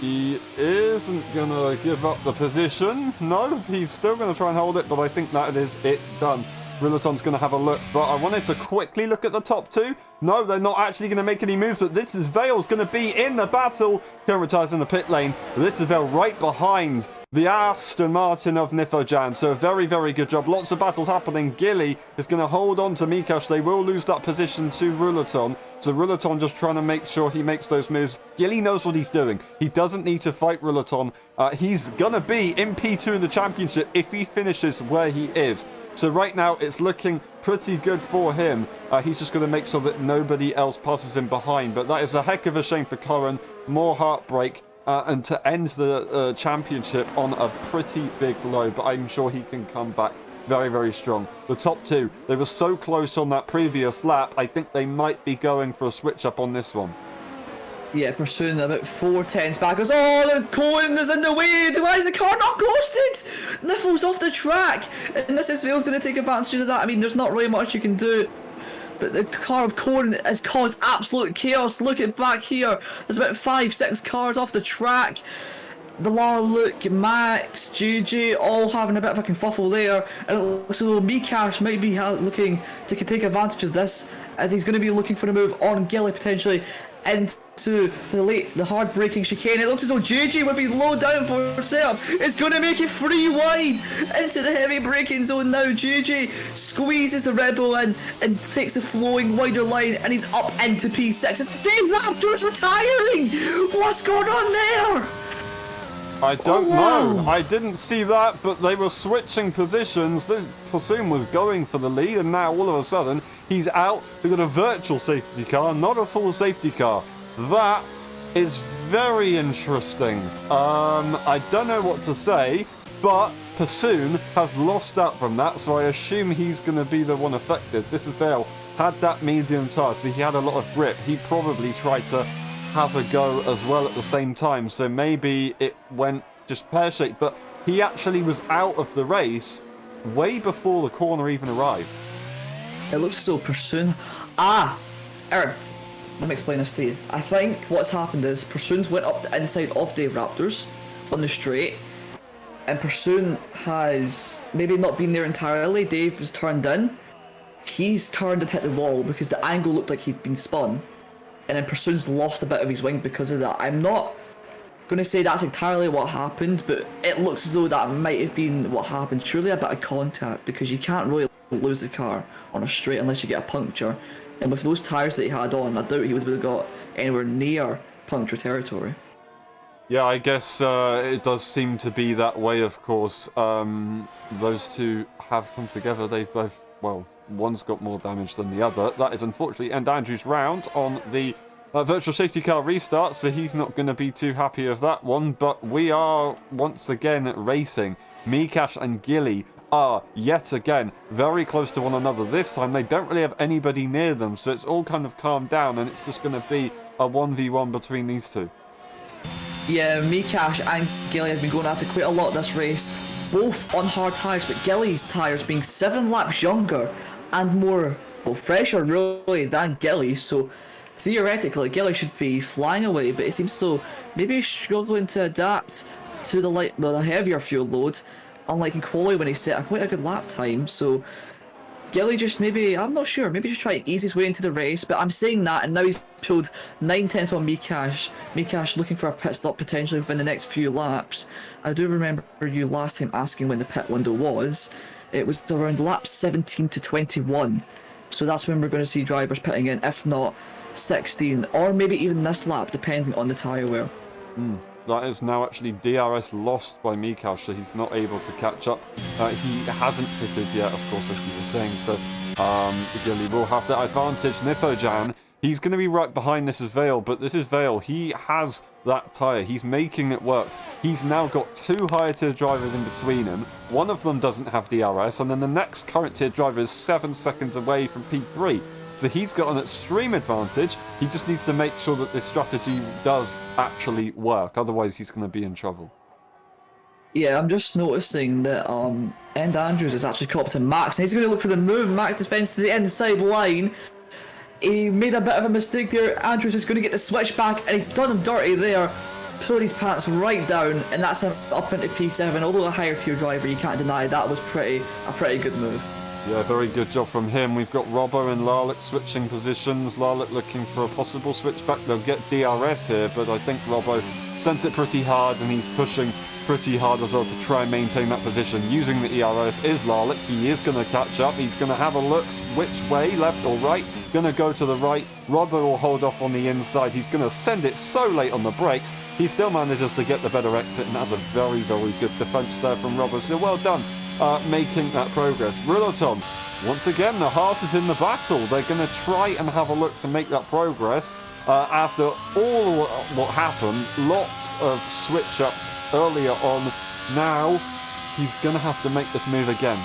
He isn't going to give up the position. No, he's still going to try and hold it, but I think that is it done. Rileton's going to have a look, but I wanted to quickly look at the top 2. No, they're not actually going to make any moves, but this is Vale's going to be in the battle. Current retires in the pit lane. This is Vale right behind the Aston Martin of Nifojan. So a very, very good job. Lots of battles happening. Gilly is going to hold on to Mikash. They will lose that position to Rulaton. So Rulaton just trying to make sure he makes those moves. Gilly knows what he's doing. He doesn't need to fight Rulaton. He's going to be in P2 in the championship if he finishes where he is. So right now it's looking pretty good for him. He's just going to make sure that nobody else passes him behind. But that is a heck of a shame for Curran. More heartbreak. And to end the championship on a pretty big low. But I'm sure he can come back very, very strong. The top two, they were so close on that previous lap. I think they might be going for a switch up on this one. Yeah, pursuing about 4 tenths back. Goes, oh, the cone is in the way. Why is the car not ghosted? Niffle's off the track. And this is Vale's going to take advantage of that. I mean, there's not really much you can do. But the car of Corin has caused absolute chaos. Look at back here. There's about 5-6 cars off the track. The Lara, Luke, Max, JJ all having a bit of a kerfuffle there. And it looks as though Mikash might be looking to take advantage of this, as he's going to be looking for a move on Gilly potentially into the hard braking chicane. It looks as though JJ with his low down for setup is going to make it free wide into the heavy braking zone now. JJ squeezes the Red Bull in and takes the flowing wider line, and he's up into P6. It's Dave Raptor's retiring! What's going on there? I don't know. I didn't see that, but they were switching positions. This Pursoon was going for the lead, and now all of a sudden he's out. We've got a virtual safety car, not a full safety car. That is very interesting. I don't know what to say, but Pursoon has lost out from that, so I assume he's going to be the one affected. This is Vale had that medium tire, so he had a lot of grip. He probably tried to have a go as well at the same time, so maybe it went just pear-shaped, but he actually was out of the race way before the corner even arrived. It looks so Pursoon. Aaron, let me explain this to you. I think what's happened is Pursoon's went up the inside of Dave Raptors on the straight, and Pursoon has maybe not been there entirely. Dave was turned in. He's turned and hit the wall because the angle looked like he'd been spun. And then Pursoon's lost a bit of his wing because of that. I'm not going to say that's entirely what happened, but it looks as though that might have been what happened. Surely a bit of contact, because you can't really lose the car on a straight unless you get a puncture. And with those tyres that he had on, I doubt he would have got anywhere near puncture territory. Yeah, I guess it does seem to be that way, of course. Those two have come together. They've both, well, one's got more damage than the other. That is unfortunately end Andrew's round on the virtual safety car restart, so he's not going to be too happy of that one. But we are once again racing. Mikash and Gilly are yet again very close to one another. This time they don't really have anybody near them, so it's all kind of calmed down, and it's just going to be a 1v1 between these two. Yeah, Mikash and Gilly have been going at it quite a lot this race, both on hard tyres, but Gilly's tyres being 7 laps younger and more, well, fresher really than Gilly, so theoretically Gilly should be flying away, but it seems so maybe he's struggling to adapt to the heavier fuel load, unlike in quali when he set quite a good lap time. So Gilly just maybe, I'm not sure, maybe just try to ease his way into the race, but I'm saying that, and now he's pulled 9 tenths on Mikash. Mikash looking for a pit stop potentially within the next few laps. I do remember you last time asking when the pit window was. It was around lap 17 to 21. So that's when we're going to see drivers pitting in, if not 16, or maybe even this lap, depending on the tyre wear. That is now actually DRS lost by Mikash, so he's not able to catch up. He hasn't pitted yet, of course, as you were saying, so Gilly will have that advantage. Nifojan, he's going to be right behind this is Vale, but this is Vale. He has that tyre. He's making it work. He's now got 2 higher tier drivers in between him. One of them doesn't have DRS, and then the next current tier driver is 7 seconds away from P3. So he's got an extreme advantage. He just needs to make sure that this strategy does actually work. Otherwise, he's going to be in trouble. Yeah, I'm just noticing that End Andrews has actually caught up to Max, and he's going to look for the move. Max defends to the inside line. He made a bit of a mistake there. Andrews is going to get the switch back, and he's done him dirty there. Pulled his pants right down, and that's him up into P7. Although a higher tier driver, you can't deny that was a pretty good move. Yeah, very good job from him. We've got Robbo and Larlick switching positions. Larlick looking for a possible switchback. They'll get DRS here, but I think Robbo sent it pretty hard, and he's pushing pretty hard as well to try and maintain that position. Using the ERS is Larlick. He is going to catch up. He's going to have a look which way, left or right. Going to go to the right. Robbo will hold off on the inside. He's going to send it so late on the brakes. He still manages to get the better exit, and that's a very, very good defense there from Robbo. So well done. Making that progress. Rillaton, once again, the Haas is in the battle. They're going to try and have a look to make that progress. After all what happened, lots of switch-ups earlier on. Now, he's going to have to make this move again.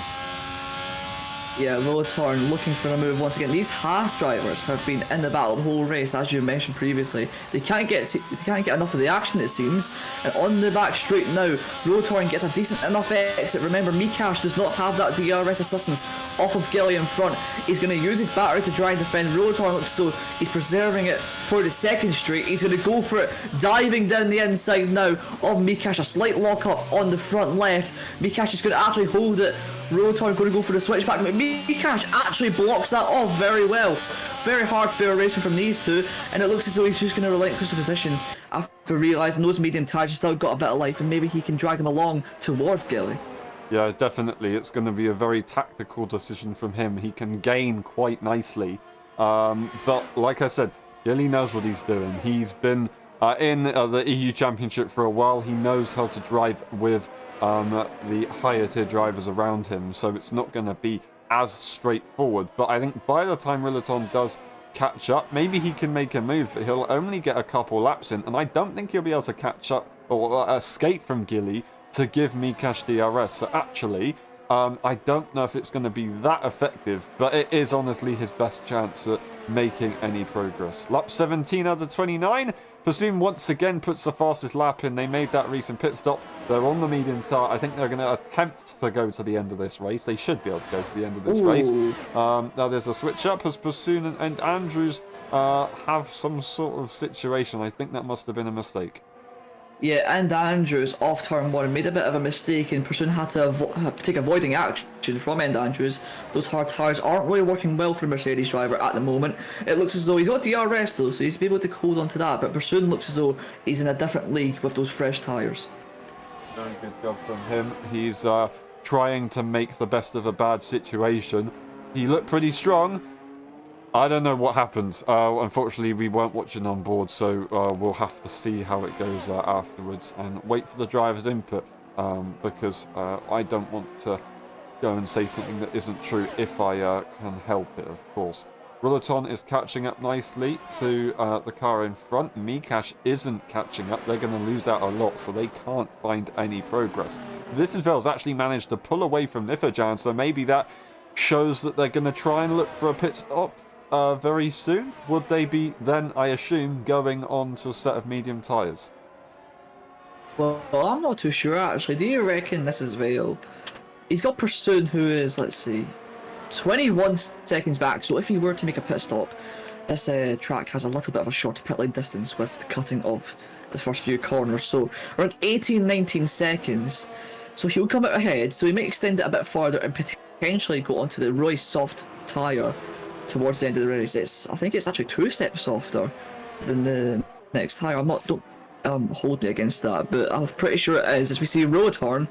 Yeah, Rillaton looking for a move once again. These Haas drivers have been in the battle the whole race, as you mentioned previously. They can't get enough of the action, it seems. And on the back straight now, Rillaton gets a decent enough exit. Remember, Mikash does not have that DRS assistance off of Gilly in front. He's going to use his battery to try and defend. Rillaton looks so he's preserving it for the second straight. He's going to go for it, diving down the inside now of Mikash. A slight lock up on the front left. Mikash is going to actually hold it. Rillaton going to go for the switchback. Mikash actually blocks that off very well. Very hard fair racing from these two, and it looks as though he's just going to relinquish the position after realising those medium tyres have still got a bit of life, and maybe he can drag him along towards Gilly. Yeah, definitely. It's going to be a very tactical decision from him. He can gain quite nicely. But like I said, Gilly knows what he's doing. He's been in the EU Championship for a while. He knows how to drive with the higher tier drivers around him, so it's not going to be as straightforward. But I think by the time Rillaton does catch up, maybe he can make a move, but he'll only get a couple laps in, and I don't think he'll be able to catch up or escape from Gilly to give Mikash DRS. So actually, I don't know if it's going to be that effective, but it is honestly his best chance at making any progress. Lap 17 out of 29. Pursuit once again puts the fastest lap in. They made that recent pit stop. They're on the medium tire. I think they're going to attempt to go to the end of this race. They should be able to go to the end of this race. Now there's a switch up as Pursuit and Andrews have some sort of situation. I think that must have been a mistake. Yeah, and Andrews off turn one made a bit of a mistake, and Pursuit had to take avoiding action from End Andrews. Those hard tyres aren't really working well for the Mercedes driver at the moment. It looks as though he's got DRS though, so he's able to hold on to that, but Pursuit looks as though he's in a different league with those fresh tyres. Very good job from him. He's trying to make the best of a bad situation. He looked pretty strong. I don't know what happens. Unfortunately, we weren't watching on board, so we'll have to see how it goes afterwards and wait for the driver's input, because I don't want to go and say something that isn't true if I can help it, of course. Rillaton is catching up nicely to the car in front. Mikash isn't catching up. They're going to lose out a lot, so they can't find any progress. Vissenfeld's actually managed to pull away from Nifferjan, so maybe that shows that they're going to try and look for a pit stop very soon. Would they be then, I assume, going on to a set of medium tyres? Well, I'm not too sure actually. Do you reckon this is real? He's got Pursuit, who is, let's see, 21 seconds back, so if he were to make a pit stop, this track has a little bit of a shorter pit lane distance with the cutting of the first few corners, so around 18-19 seconds. So he'll come out ahead, so he may extend it a bit further and potentially go onto the really soft tyre towards the end of the race. I think it's actually 2 steps softer than the next tyre. Don't hold me against that, but I'm pretty sure it is, as we see Rillaton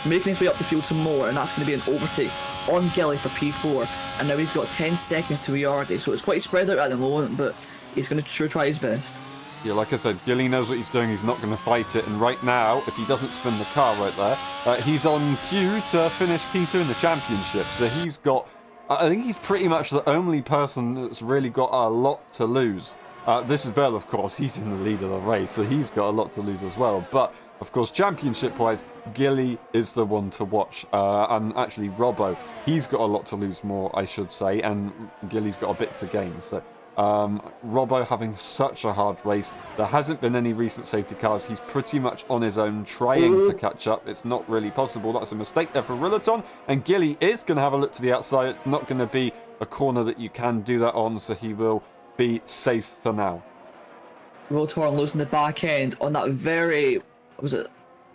making his way up the field some more, and that's going to be an overtake on Gilly for P4, and now he's got 10 seconds to Riardi, so it's quite spread out at the moment, but he's going to sure try his best. Yeah, like I said, Gilly knows what he's doing. He's not going to fight it, and right now, if he doesn't spin the car right there, he's on cue to finish P2 in the championship, so he's got, I think he's pretty much the only person that's really got a lot to lose. This is Vel, of course, he's in the lead of the race, so he's got a lot to lose as well. But, of course, championship-wise, Gilly is the one to watch. And actually, Robbo, he's got a lot to lose more, I should say, and Gilly's got a bit to gain. So, Robbo having such a hard race. There hasn't been any recent safety cars. He's pretty much on his own, trying to catch up. It's not really possible. That's a mistake there for Rillaton. And Gilly is going to have a look to the outside. It's not going to be a corner that you can do that on, so he will be safe for now. Rillaton losing the back end on that very, was it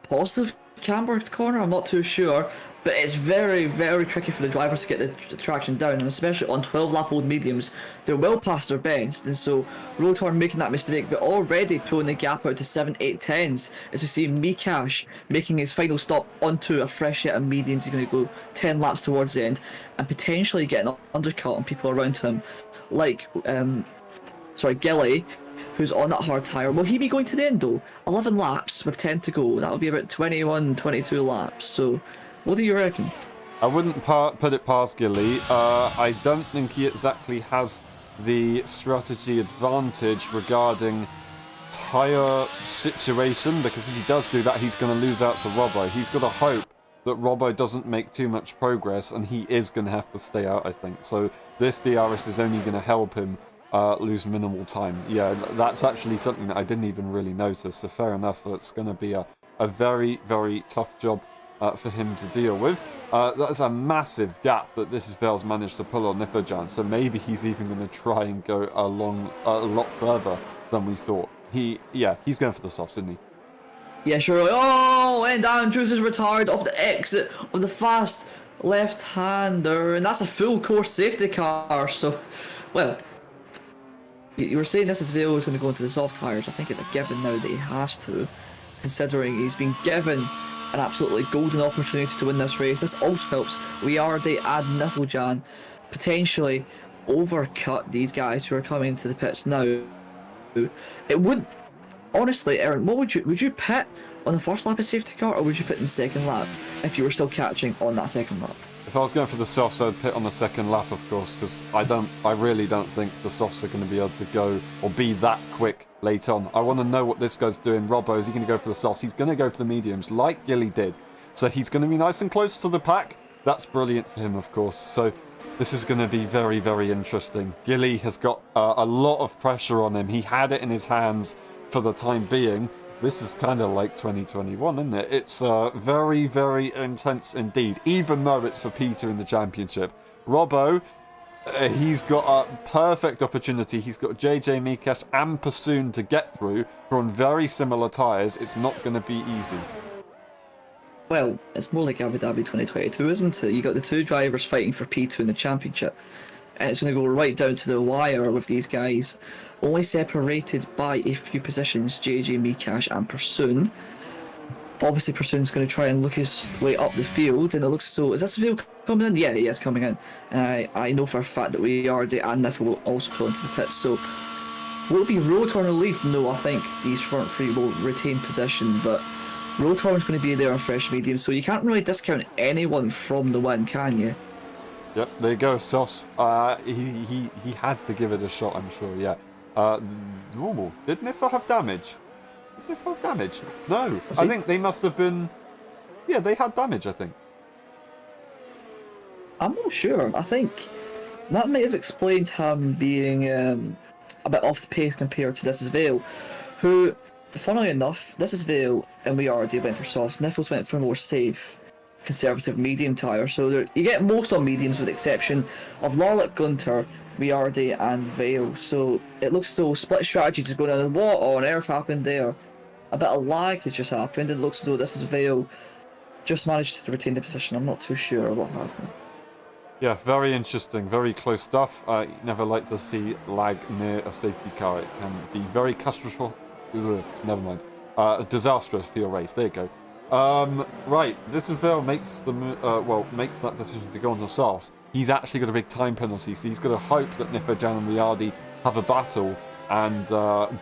positive camber corner? I'm not too sure, But it's very, very tricky for the drivers to get the traction down, and especially on 12-lap-old mediums, they're well past their best, and so Rotor making that mistake, but already pulling the gap out to 7, 8, 10s, as we see Mikash making his final stop onto a fresh set of mediums. He's going to go 10 laps towards the end, and potentially get an undercut on people around him, like, Gilly, who's on that hard tyre. Will he be going to the end though? 11 laps with 10 to go, that would be about 21, 22 laps, so... What do you reckon? I wouldn't put it past Gilly. I don't think he exactly has the strategy advantage regarding tyre situation, because if he does do that, he's going to lose out to Robbo. He's got to hope that Robbo doesn't make too much progress, and he is going to have to stay out, I think. So this DRS is only going to help him lose minimal time. Yeah, that's actually something that I didn't even really notice, so fair enough. It's going to be a very, very tough job for him to deal with. That's a massive gap that this Vale's managed to pull on Nifojan, so maybe he's even going to try and go a lot further than we thought. He's going for the softs, isn't he? Yeah, sure. Oh, and Andrews is retired off the exit of the fast left-hander, and that's a full course safety car, so, well, you were saying this is Vale is going to go into the soft tyres. I think it's a given now that he has to, considering he's been given an absolutely golden opportunity to win this race. This also helps Riardi and Nifojan potentially overcut these guys who are coming into the pits now. It wouldn't... Honestly, Aaron, what would you pit on the first lap of safety car, or would you pit in the second lap if you were still catching on that second lap? If I was going for the softs, I'd pit on the second lap, of course, because I really don't think the softs are going to be able to go or be that quick late on. I want to know what this guy's doing. Robbo, is he going to go for the softs? He's going to go for the mediums, like Gilly did. So he's going to be nice and close to the pack. That's brilliant for him, of course. So this is going to be very, very interesting. Gilly has got a lot of pressure on him. He had it in his hands for the time being. This is kind of like 2021, isn't it? It's very, very intense indeed, even though it's for Peter in the championship. Robbo, he's got a perfect opportunity. He's got JJ Mikesh and Pasoon to get through, who are on very similar tyres. It's not going to be easy. Well, it's more like Abu Dhabi 2022, isn't it? You got the two drivers fighting for P2 in the championship, and it's going to go right down to the wire with these guys, only separated by a few positions, JJ Mikesh and Pursoon. Obviously, Pursoon's going to try and look his way up the field, and it looks so... Is this Vale coming in? Yeah, he is coming in. I know for a fact that we are, and Niff will also pull into the pits, so... Will it be Rotor who leads? No, I think these front three will retain position, but Rotor's going to be there on fresh medium, so you can't really discount anyone from the win, can you? Yep, there you go, Sauce. He had to give it a shot, I'm sure, yeah. Did Niffa have damage? Did Niffa have damage? No, I think they must have been... Yeah, they had damage, I think. I'm not sure. I think that might have explained him being a bit off the pace compared to This Is Vale, who, funnily enough, This Is Vale and we already went for softs. Niffles went for a more safe, conservative medium tyre, so you get most on mediums with the exception of Larlick, Gunter, Riardi and Vale, so it looks so split strategy just going on. What on earth happened there? A bit of lag has just happened. It looks as though This Is Vale just managed to retain the position. I'm not too sure what happened. Yeah, very interesting, very close stuff. You never like to see lag near a safety car. It can be very catastrophic. Never mind. Disastrous for your race. There you go. Right, This Is Vale makes makes that decision to go on to softs. He's actually got a big time penalty, so he's got to hope that Nifojan and Riardi have a battle and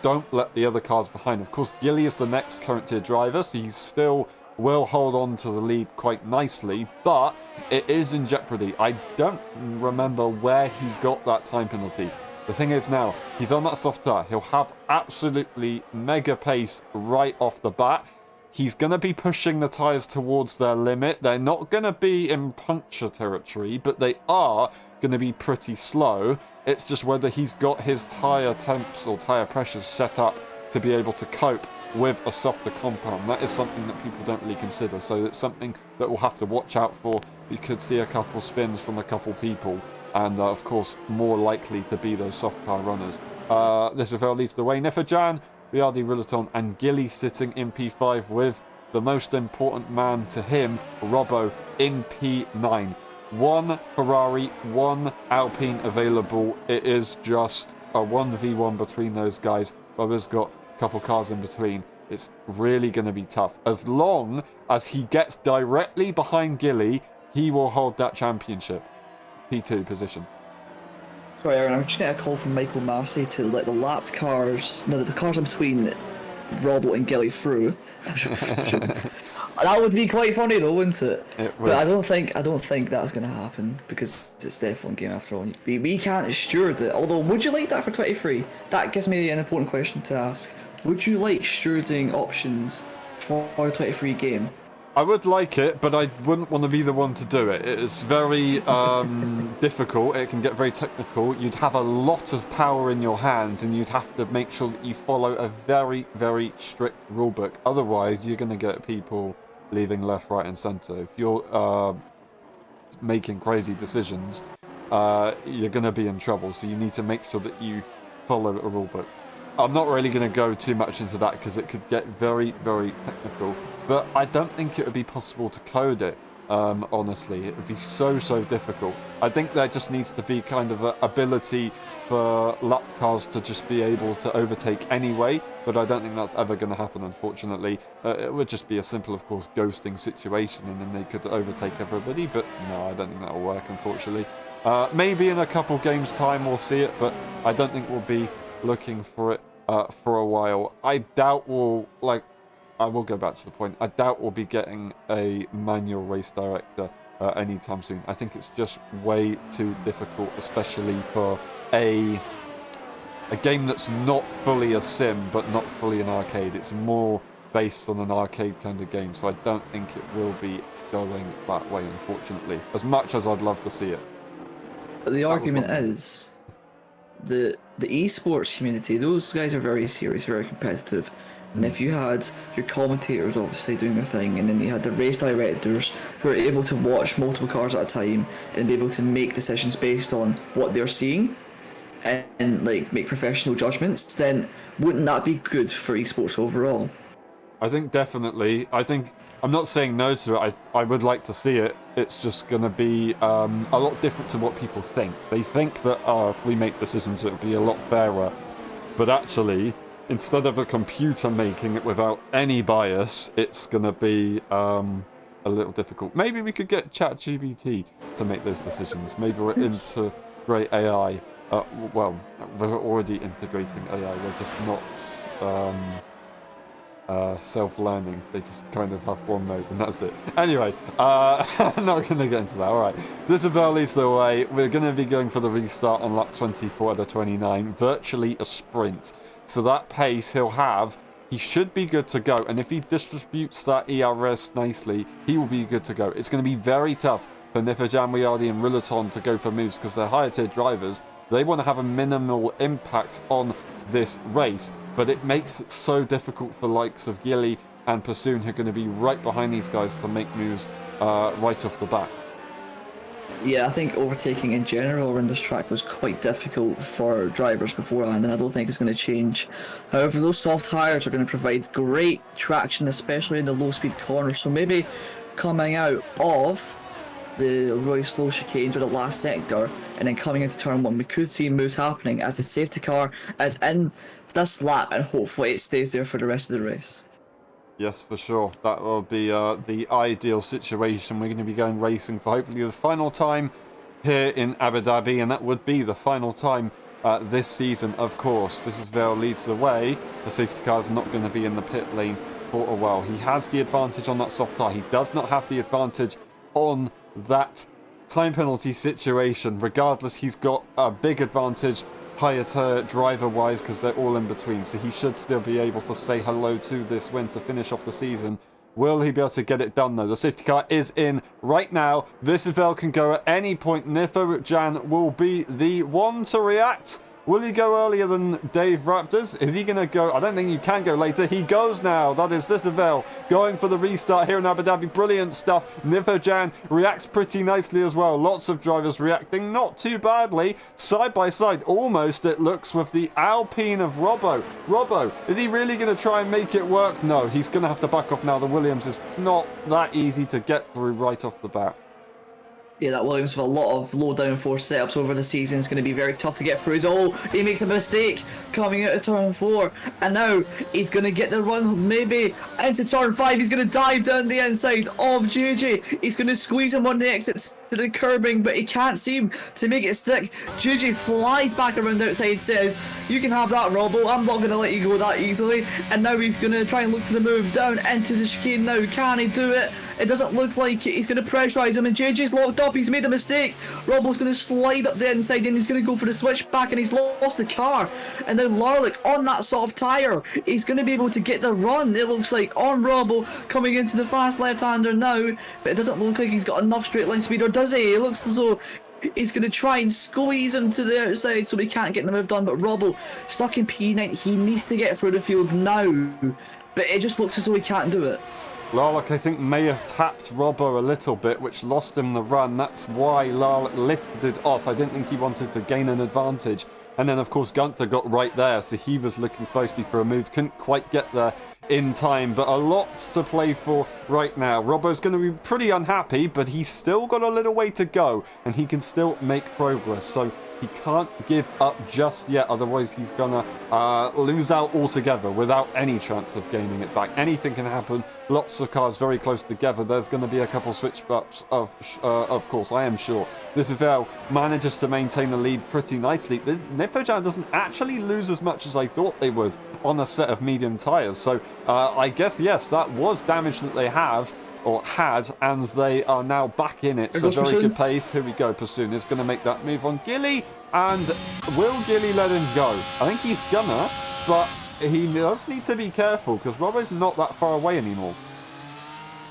don't let the other cars behind. Of course, Gilly is the next current tier driver, so he still will hold on to the lead quite nicely, but it is in jeopardy. I don't remember where he got that time penalty. The thing is now, he's on that soft tyre. He'll have absolutely mega pace right off the bat. He's going to be pushing the tyres towards their limit. They're not going to be in puncture territory, but they are going to be pretty slow. It's just whether he's got his tyre temps or tyre pressures set up to be able to cope with a softer compound. That is something that people don't really consider, so it's something that we'll have to watch out for. You could see a couple spins from a couple people, and of course more likely to be those soft tyre runners. This referral leads the way. Nifojan, Riardi, Rillaton and Gilly sitting in P5 with the most important man to him, Robbo, in P9. One Ferrari, one Alpine available. It is just a 1v1 between those guys. Robbo's got a couple cars in between. It's really going to be tough. As long as he gets directly behind Gilly, he will hold that championship. P2 position. Sorry, Aaron, I'm just getting a call from Michael Massey to let the lapped cars, no, the cars in between Robbo and Gilly through. That would be quite funny though, wouldn't it? It would. But I don't think that's going to happen because it's the F1 game after all. We can't steward it. Although, would you like that for 23? That gives me an important question to ask. Would you like stewarding options for a 23 game? I would like it, but I wouldn't want to be the one to do it. It is very difficult. It can get very technical. You'd have a lot of power in your hands, and you'd have to make sure that you follow a very, very strict rulebook. Otherwise, you're going to get people leaving left, right, and centre. If you're making crazy decisions, you're going to be in trouble. So you need to make sure that you follow a rulebook. I'm not really going to go too much into that because it could get very, very technical. But I don't think it would be possible to code it, honestly. It would be so, so difficult. I think there just needs to be kind of an ability for lap cars to just be able to overtake anyway. But I don't think that's ever going to happen, unfortunately. It would just be a simple, of course, ghosting situation and then they could overtake everybody. But no, I don't think that will work, unfortunately. Maybe in a couple games' time we'll see it, but I don't think we'll be looking for it for a while. I doubt we'll, I will go back to the point. I doubt we'll be getting a manual race director anytime soon. I think it's just way too difficult, especially for a game that's not fully a sim, but not fully an arcade. It's more based on an arcade kind of game, so I don't think it will be going that way, unfortunately, as much as I'd love to see it. But the argument is the esports community, those guys are very serious, very competitive. And if you had your commentators obviously doing their thing, and then you had the race directors who are able to watch multiple cars at a time and be able to make decisions based on what they're seeing and make professional judgments, then wouldn't that be good for esports overall? I think definitely. I'm not saying no to it. I would like to see it. It's just going to be a lot different to what people think. They think that if we make decisions, it'll be a lot fairer. But actually, instead of a computer making it without any bias, it's going to be a little difficult. Maybe we could get ChatGPT to make those decisions. Maybe we're integrate AI. Well, we're already integrating AI. We're just not self-learning. They just kind of have one mode and that's it. Anyway, I'm not going to get into that. Alright, this is leads the way. We're going to be going for the restart on lap 24 out of 29. Virtually a sprint. So that pace he'll have, he should be good to go. And if he distributes that ERS nicely, he will be good to go. It's going to be very tough for Nifajan, Wiardi and Rillaton to go for moves because they're higher tier drivers. They want to have a minimal impact on this race, but it makes it so difficult for likes of Gilly and Pursoon, who are going to be right behind these guys to make moves right off the bat. Yeah, I think overtaking in general around this track was quite difficult for drivers beforehand, and I don't think it's going to change. However, those soft tyres are going to provide great traction, especially in the low-speed corners. So maybe coming out of the really slow chicanes or the last sector, and then coming into turn one, we could see moves happening as the safety car is in this lap, and hopefully it stays there for the rest of the race. Yes, for sure. That will be the ideal situation. We're going to be going racing for hopefully the final time here in Abu Dhabi, and that would be the final time this season, of course. This is Vale leads the way. The safety car is not going to be in the pit lane for a while. He has the advantage on that soft tyre. He does not have the advantage on that time penalty situation. Regardless, he's got a big advantage higher tier driver wise because they're all in between, so he should still be able to say hello to this win to finish off the season. Will he be able to get it done though? The safety car is in right now. This Vel can go at any point. Nifajan will be the one to react Will he go earlier than Dave Raptors? Is he going to go? I don't think you can go later. He goes now. That is Citadel going for the restart here in Abu Dhabi. Brilliant stuff. Nifojan reacts pretty nicely as well. Lots of drivers reacting not too badly. Side by side, almost it looks, with the Alpine of Robbo. Robbo, is he really going to try and make it work? No, he's going to have to back off now. The Williams is not that easy to get through right off the bat. Yeah, that Williams with a lot of low downforce setups over the season is going to be very tough to get through. Oh, he makes a mistake coming out of turn 4, and now he's going to get the run maybe into turn 5. He's going to dive down the inside of JJ. He's going to squeeze him on the exit to the curbing, but he can't seem to make it stick. JJ flies back around outside, says, "You can have that, Robbo. I'm not going to let you go that easily." And now he's going to try and look for the move down into the chicane now. Can he do it? It doesn't look like it. He's going to pressurise him, and JJ's locked up. He's made a mistake. Robbo's going to slide up the inside, and he's going to go for the switchback, and he's lost the car. And now Larlick on that soft tyre. He's going to be able to get the run, it looks like, on Robbo coming into the fast left-hander now. But it doesn't look like he's got enough straight line speed, or does he? It looks as though he's going to try and squeeze him to the outside so he can't get the move done. But Robbo, stuck in P9, he needs to get through the field now. But it just looks as though he can't do it. Larlick, I think, may have tapped Robbo a little bit, which lost him the run. That's why Larlick lifted off. I didn't think he wanted to gain an advantage. And then, of course, Gunther got right there, so he was looking closely for a move. Couldn't quite get there in time, but a lot to play for right now. Robbo's going to be pretty unhappy, but he's still got a little way to go, and he can still make progress. So he can't give up just yet, otherwise he's gonna lose out altogether without any chance of gaining it back. Anything can happen. Lots of cars very close together. There's going to be a couple switch-ups, of course, I am sure. This Vel manages to maintain the lead pretty nicely. Nifojan doesn't actually lose as much as I thought they would on a set of medium tyres. So I guess, yes, that was damage that they have, or had, and they are now back in it. So very good pace. Here we go. Pursuit is going to make that move on Gilly, and will Gilly let him go? I think he's gonna, but he does need to be careful because Robbo's not that far away anymore.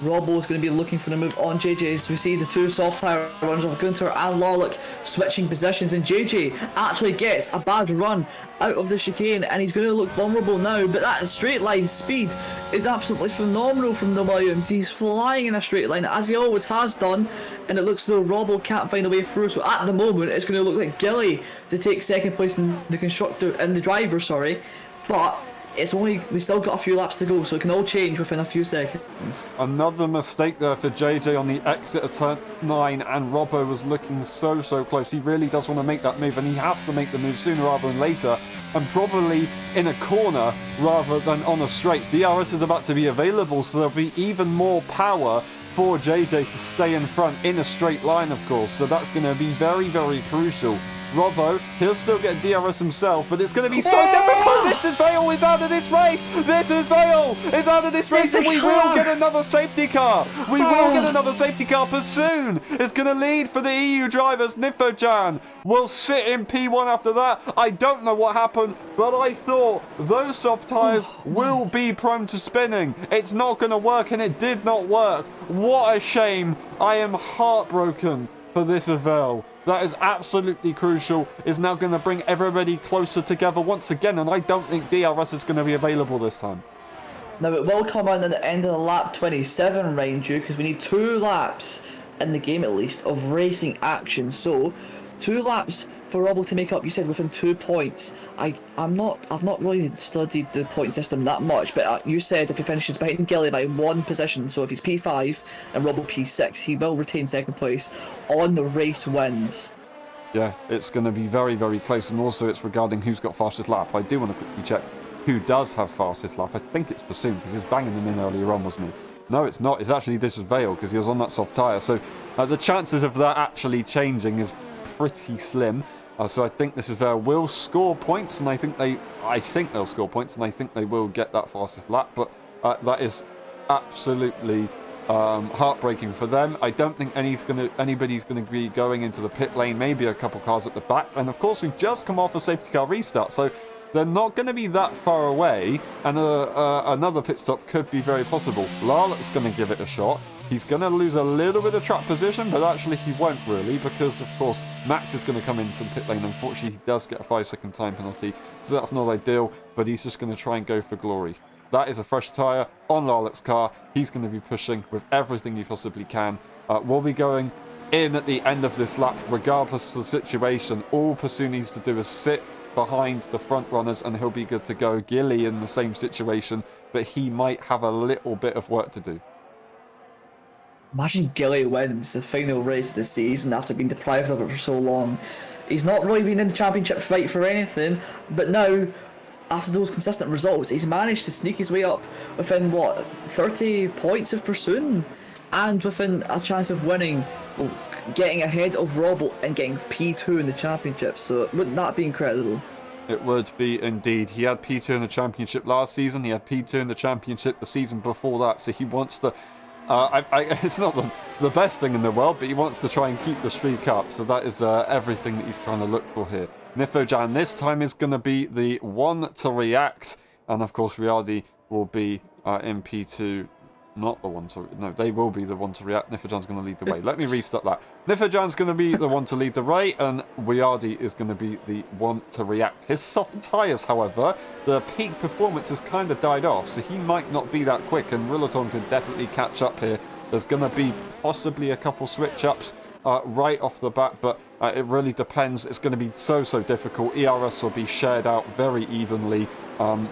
Robbo's going to be looking for the move on JJ, as we see the two soft tyre runs of Gunther and Larlick switching positions, and JJ actually gets a bad run out of the chicane, and he's going to look vulnerable now. But that straight line speed is absolutely phenomenal from the Williams. He's flying in a straight line, as he always has done, and it looks as though Robbo can't find a way through. So at the moment, it's going to look like Gilly to take second place in the constructor and the driver, sorry. But we still got a few laps to go, so it can all change within a few seconds. Another mistake there for JJ on the exit of turn 9, and Robbo was looking so close. He really does want to make that move, and he has to make the move sooner rather than later, and probably in a corner rather than on a straight. DRS is about to be available, so there'll be even more power for JJ to stay in front in a straight line, of course, so that's going to be very crucial. Robbo, he'll still get DRS himself, but it's going to be so difficult. This is Vale is out of this race. This is Vale is out of this race, and we will get another safety car. We will get another safety car. Pursoon is going to lead for the EU drivers. Nifojan will sit in P1 after that. I don't know what happened, but I thought those soft tyres will be prone to spinning. It's not going to work, and it did not work. What a shame. I am heartbroken for this Vale. That is absolutely crucial. Is now going to bring everybody closer together once again, and I don't think DRS is going to be available this time. Now it will come on at the end of the lap 27, mind you, because we need 2 laps in the game at least of racing action. So 2 laps for Robbo to make up, you said, within 2 points. I've not really studied the point system that much, but you said if he finishes behind Gilly by 1 position, so if he's P5 and Robbo P6, he will retain second place on the race wins. Yeah, it's going to be very close, and also it's regarding who's got fastest lap. I do want to quickly check who does have fastest lap. I think it's Pursoon, because he was banging them in earlier on, wasn't he? No, it's not. It's actually this was Vale, because he was on that soft tyre. So the chances of that actually changing is pretty slim. So I think this is will score points, and I think they'll score points, and I think they will get that fastest lap. But that is absolutely heartbreaking for them. I don't think anybody's going to be going into the pit lane. Maybe a couple cars at the back, and of course we've just come off a safety car restart, so they're not going to be that far away, and another pit stop could be very possible. Larlick's going to give it a shot. He's going to lose a little bit of track position, but actually he won't really, because of course Max is going to come into the pit lane. Unfortunately, he does get a 5-second time penalty, so that's not ideal, but he's just going to try and go for glory. That is a fresh tyre on Lalek's car. He's going to be pushing with everything he possibly can. We'll be going in at the end of this lap, regardless of the situation. All Pursuit needs to do is sit behind the front runners and he'll be good to go. Gilly in the same situation, but he might have a little bit of work to do. Imagine Gilly wins the final race of the season after being deprived of it for so long. He's not really been in the championship fight for anything, but now, after those consistent results, he's managed to sneak his way up within, 30 points of Pursuit, and within a chance of winning, well, getting ahead of Robbo and getting P2 in the championship. So wouldn't that be incredible? It would be indeed. He had P2 in the championship last season. He had P2 in the championship the season before that. So he wants to... it's not the best thing in the world, but he wants to try and keep the streak up. So that is everything that he's trying to look for here. Nifojan this time is going to be the one to react. And of course, Riardi will be in P2. Not the one to... No, they will be the one to react. Nifojan's going to lead the way. Let me restart that. Nifojan's going to be the one to lead the way, and Riardi is going to be the one to react. His soft tyres, however, the peak performance has kind of died off, so he might not be that quick, and Rillaton could definitely catch up here. There's going to be possibly a couple switch-ups right off the bat, but it really depends. It's going to be so difficult. ERS will be shared out very evenly.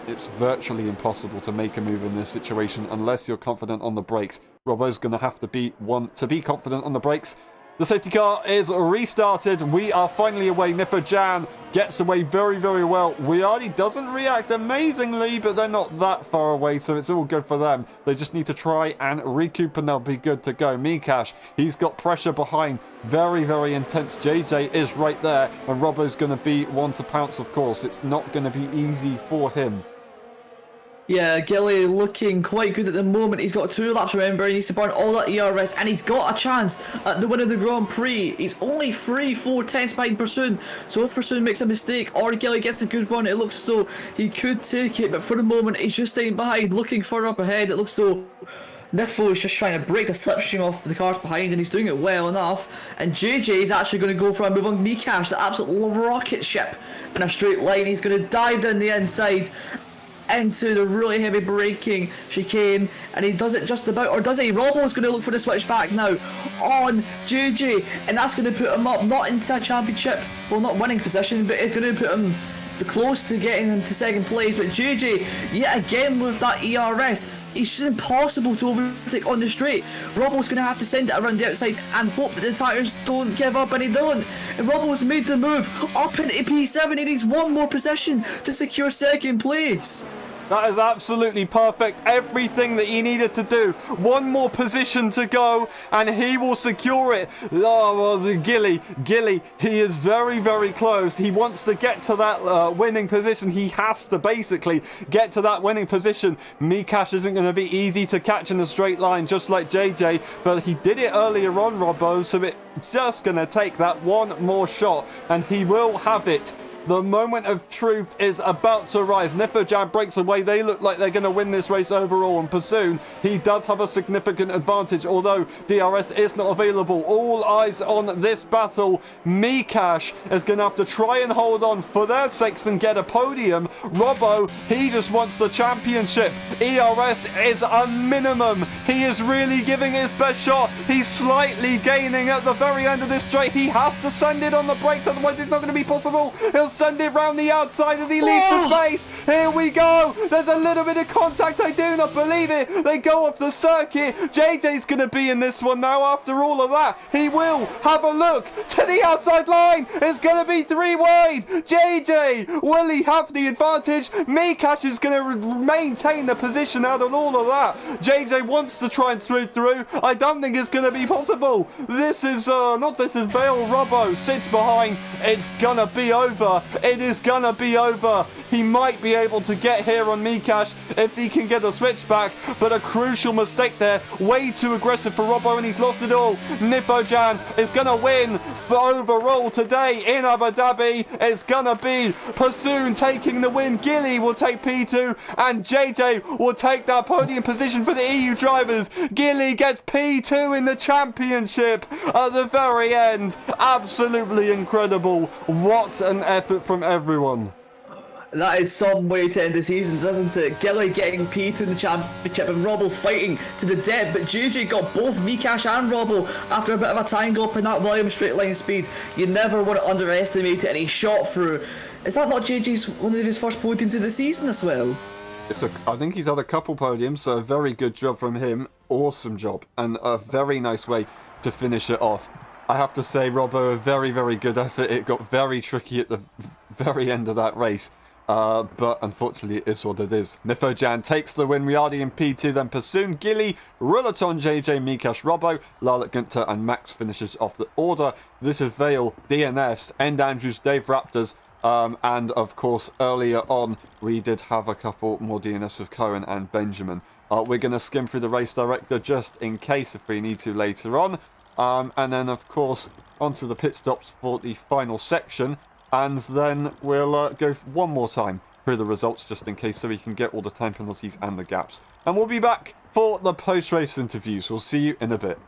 It's virtually impossible to make a move in this situation unless you're confident on the brakes. Robbo's going to have to be one to be confident on the brakes. The safety car is restarted. We are finally away. Nifojan gets away very well. Riardi doesn't react amazingly, but they're not that far away, so it's all good for them. They just need to try and recoup, and they'll be good to go. Mikash, he's got pressure behind. Very intense. JJ is right there, and Robbo's going to be one to pounce, of course. It's not going to be easy for him. Yeah, Gilly looking quite good at the moment. He's got 2 laps, remember. He needs to burn all that ERS, and he's got a chance at the win of the Grand Prix. He's only 3-4 tenths behind Pursuit, so if Pursuit makes a mistake or Gilly gets a good run, it looks as though he could take it, but for the moment, he's just staying behind, looking further up ahead. It looks as though Niffo is just trying to break the slipstream off the cars behind, and he's doing it well enough. And JJ is actually going to go for a move on Mikash, the absolute rocket ship, in a straight line. He's going to dive down the inside into the really heavy braking chicane, and he does it just about, or does he? Robbo's going to look for the switch back now on JJ, and that's going to put him up, not into a championship, well, not winning position, but it's going to put him close to getting him to second place. But JJ, yet again with that ERS, it's just impossible to overtake on the straight. Robbo's going to have to send it around the outside and hope that the tyres don't give up, and he don't. And Robbo's made the move up into P7. He needs one more position to secure second place. That is absolutely perfect. Everything that he needed to do. One more position to go, and he will secure it. Oh, well, the Gilly, he is very close. He wants to get to that winning position. He has to basically get to that winning position. Mikash isn't going to be easy to catch in a straight line, just like JJ, but he did it earlier on, Robbo, so it's just going to take that one more shot, and he will have it. The moment of truth is about to rise. Nifojan breaks away. They look like they're going to win this race overall. And Pursuit, he does have a significant advantage, although DRS is not available. All eyes on this battle. Mikash is going to have to try and hold on for their sakes and get a podium. Robbo, he just wants the championship. ERS is a minimum. He is really giving his best shot. He's slightly gaining at the very end of this straight. He has to send it on the brakes, otherwise it's not going to be possible. He'll send it round the outside as he leaves the space. Here we go. There's a little bit of contact. I do not believe it. They go off the circuit. JJ's going to be in this one now after all of that. He will have a look to the outside line. It's going to be 3 wide. JJ, will he have the advantage? Mikash is going to maintain the position out of all of that. JJ wants to try and swoop through. I don't think it's going to be possible. This is Vale. Robbo sits behind. It's going to be over. It is gonna be over. He might be able to get here on Mikash if he can get a switchback, but a crucial mistake there. Way too aggressive for Robbo, and he's lost it all. Nipojan is going to win, but overall today in Abu Dhabi, it's going to be Pursoon taking the win. Gilly will take P2, and JJ will take that podium position for the EU drivers. Gilly gets P2 in the championship at the very end. Absolutely incredible. What an effort from everyone. That is some way to end the season, doesn't it? Gilly getting P2 in the championship and Robbo fighting to the death, but JJ got both Mikash and Robbo after a bit of a tangle up in that Williams straight line speed. You never want to underestimate it, and he shot through. Is that not JJ's one of his first podiums of the season as well? I think he's had a couple podiums, so a very good job from him. Awesome job, and a very nice way to finish it off. I have to say, Robbo, a very, very good effort. It got very tricky at the very end of that race. But unfortunately it is what it is. Nifojan takes the win. Riyadi in P2, then Pursoon, Gilly, Rulaton, JJ, Mikash, Robbo, Lalit Gunter and Max finishes off the order. This is Vale, DNS, End Andrews, Dave Raptors, and of course earlier on we did have a couple more DNS with Cohen and Benjamin. We're going to skim through the race director just in case if we need to later on. And then of course onto the pit stops for the final section. And then we'll go one more time through the results just in case so we can get all the time penalties and the gaps. And we'll be back for the post-race interviews. We'll see you in a bit.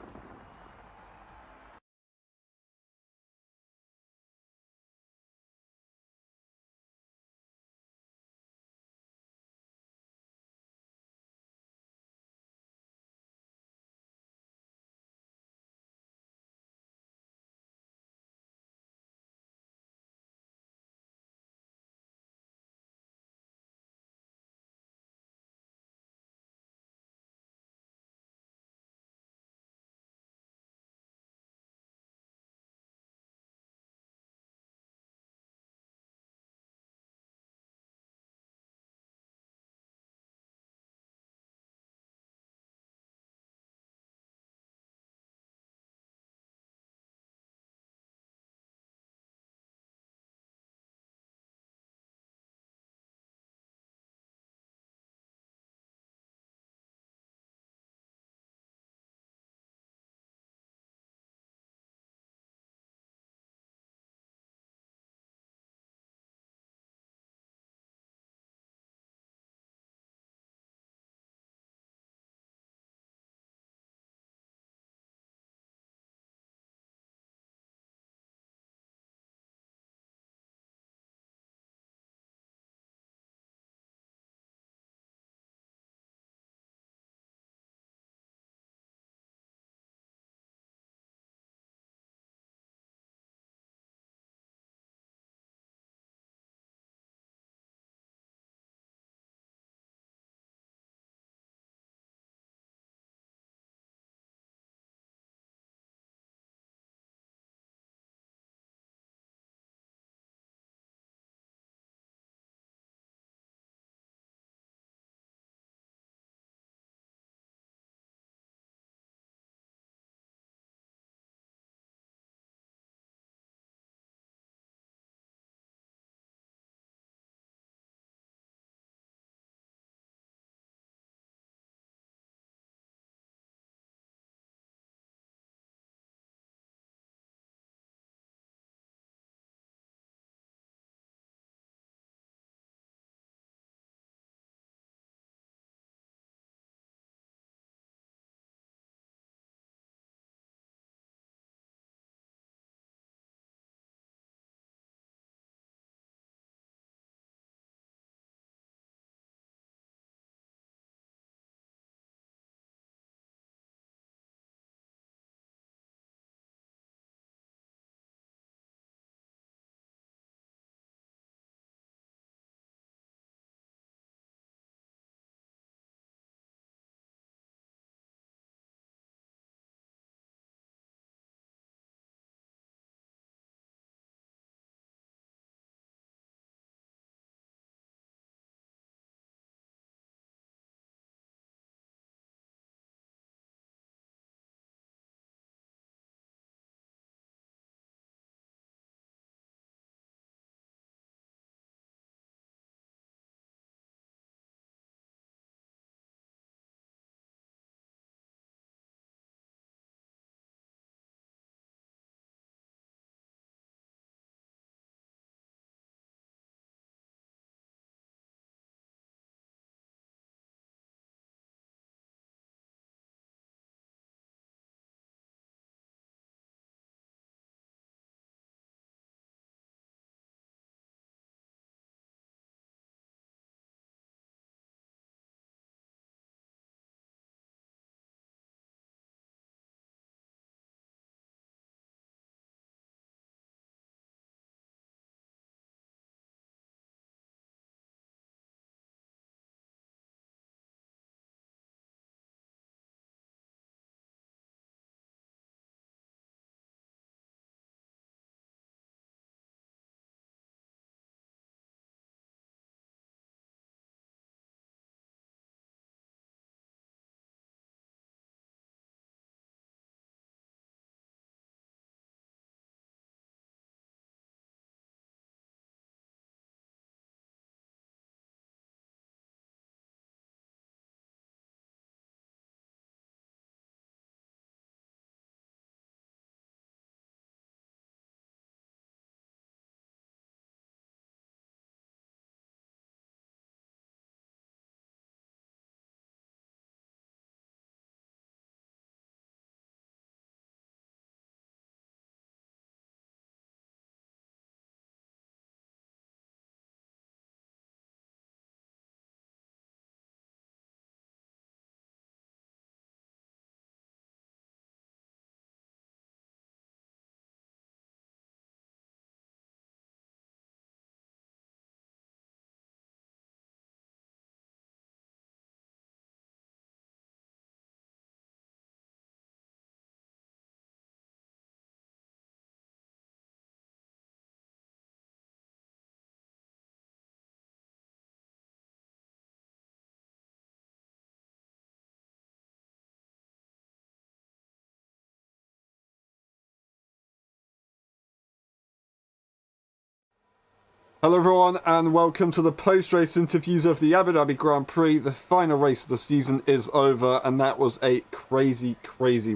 Hello everyone and welcome to the post-race interviews of the Abu Dhabi Grand Prix. The final race of the season is over and that was a crazy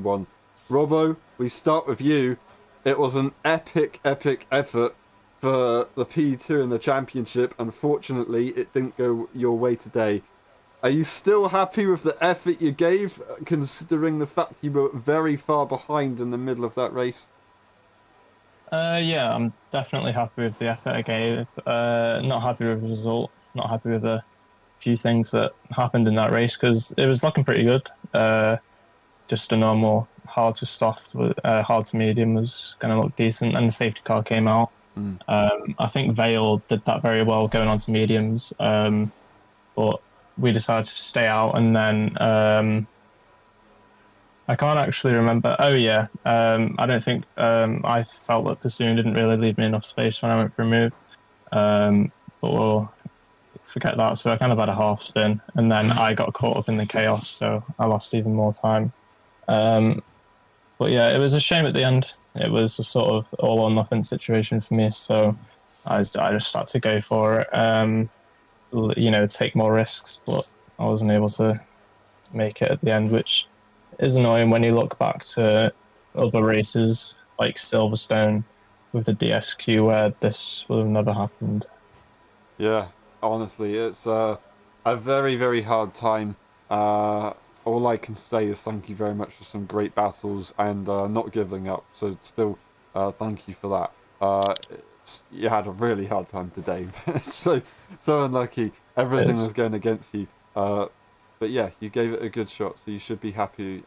one. Robbo, we start with you. It was an epic effort for the P2 in the championship. Unfortunately, it didn't go your way today. Are you still happy with the effort you gave, considering the fact you were very far behind in the middle of that race? Yeah, I'm definitely happy with the effort I gave. Not happy with the result. Not happy with a few things that happened in that race because it was looking pretty good. Just a normal hard to soft, hard to medium was going to look decent, and the safety car came out. I think Vale did that very well going on to mediums, but we decided to stay out, and then I can't actually remember. Oh yeah, I don't think I felt that Pursuing didn't really leave me enough space when I went for a move. But we'll forget that. So I kind of had a half spin, and then I got caught up in the chaos, so I lost even more time. But yeah, it was a shame at the end. It was a sort of all or nothing situation for me, so I just had to go for it. Take more risks, but I wasn't able to make it at the end, which is annoying when you look back to other races like Silverstone with the DSQ where this would have never happened. Yeah, honestly, it's a very hard time. All I can say is thank you very much for some great battles and not giving up. So still, thank you for that. You had a really hard time today. so unlucky. Everything was going against you. But yeah, you gave it a good shot, so you should be happy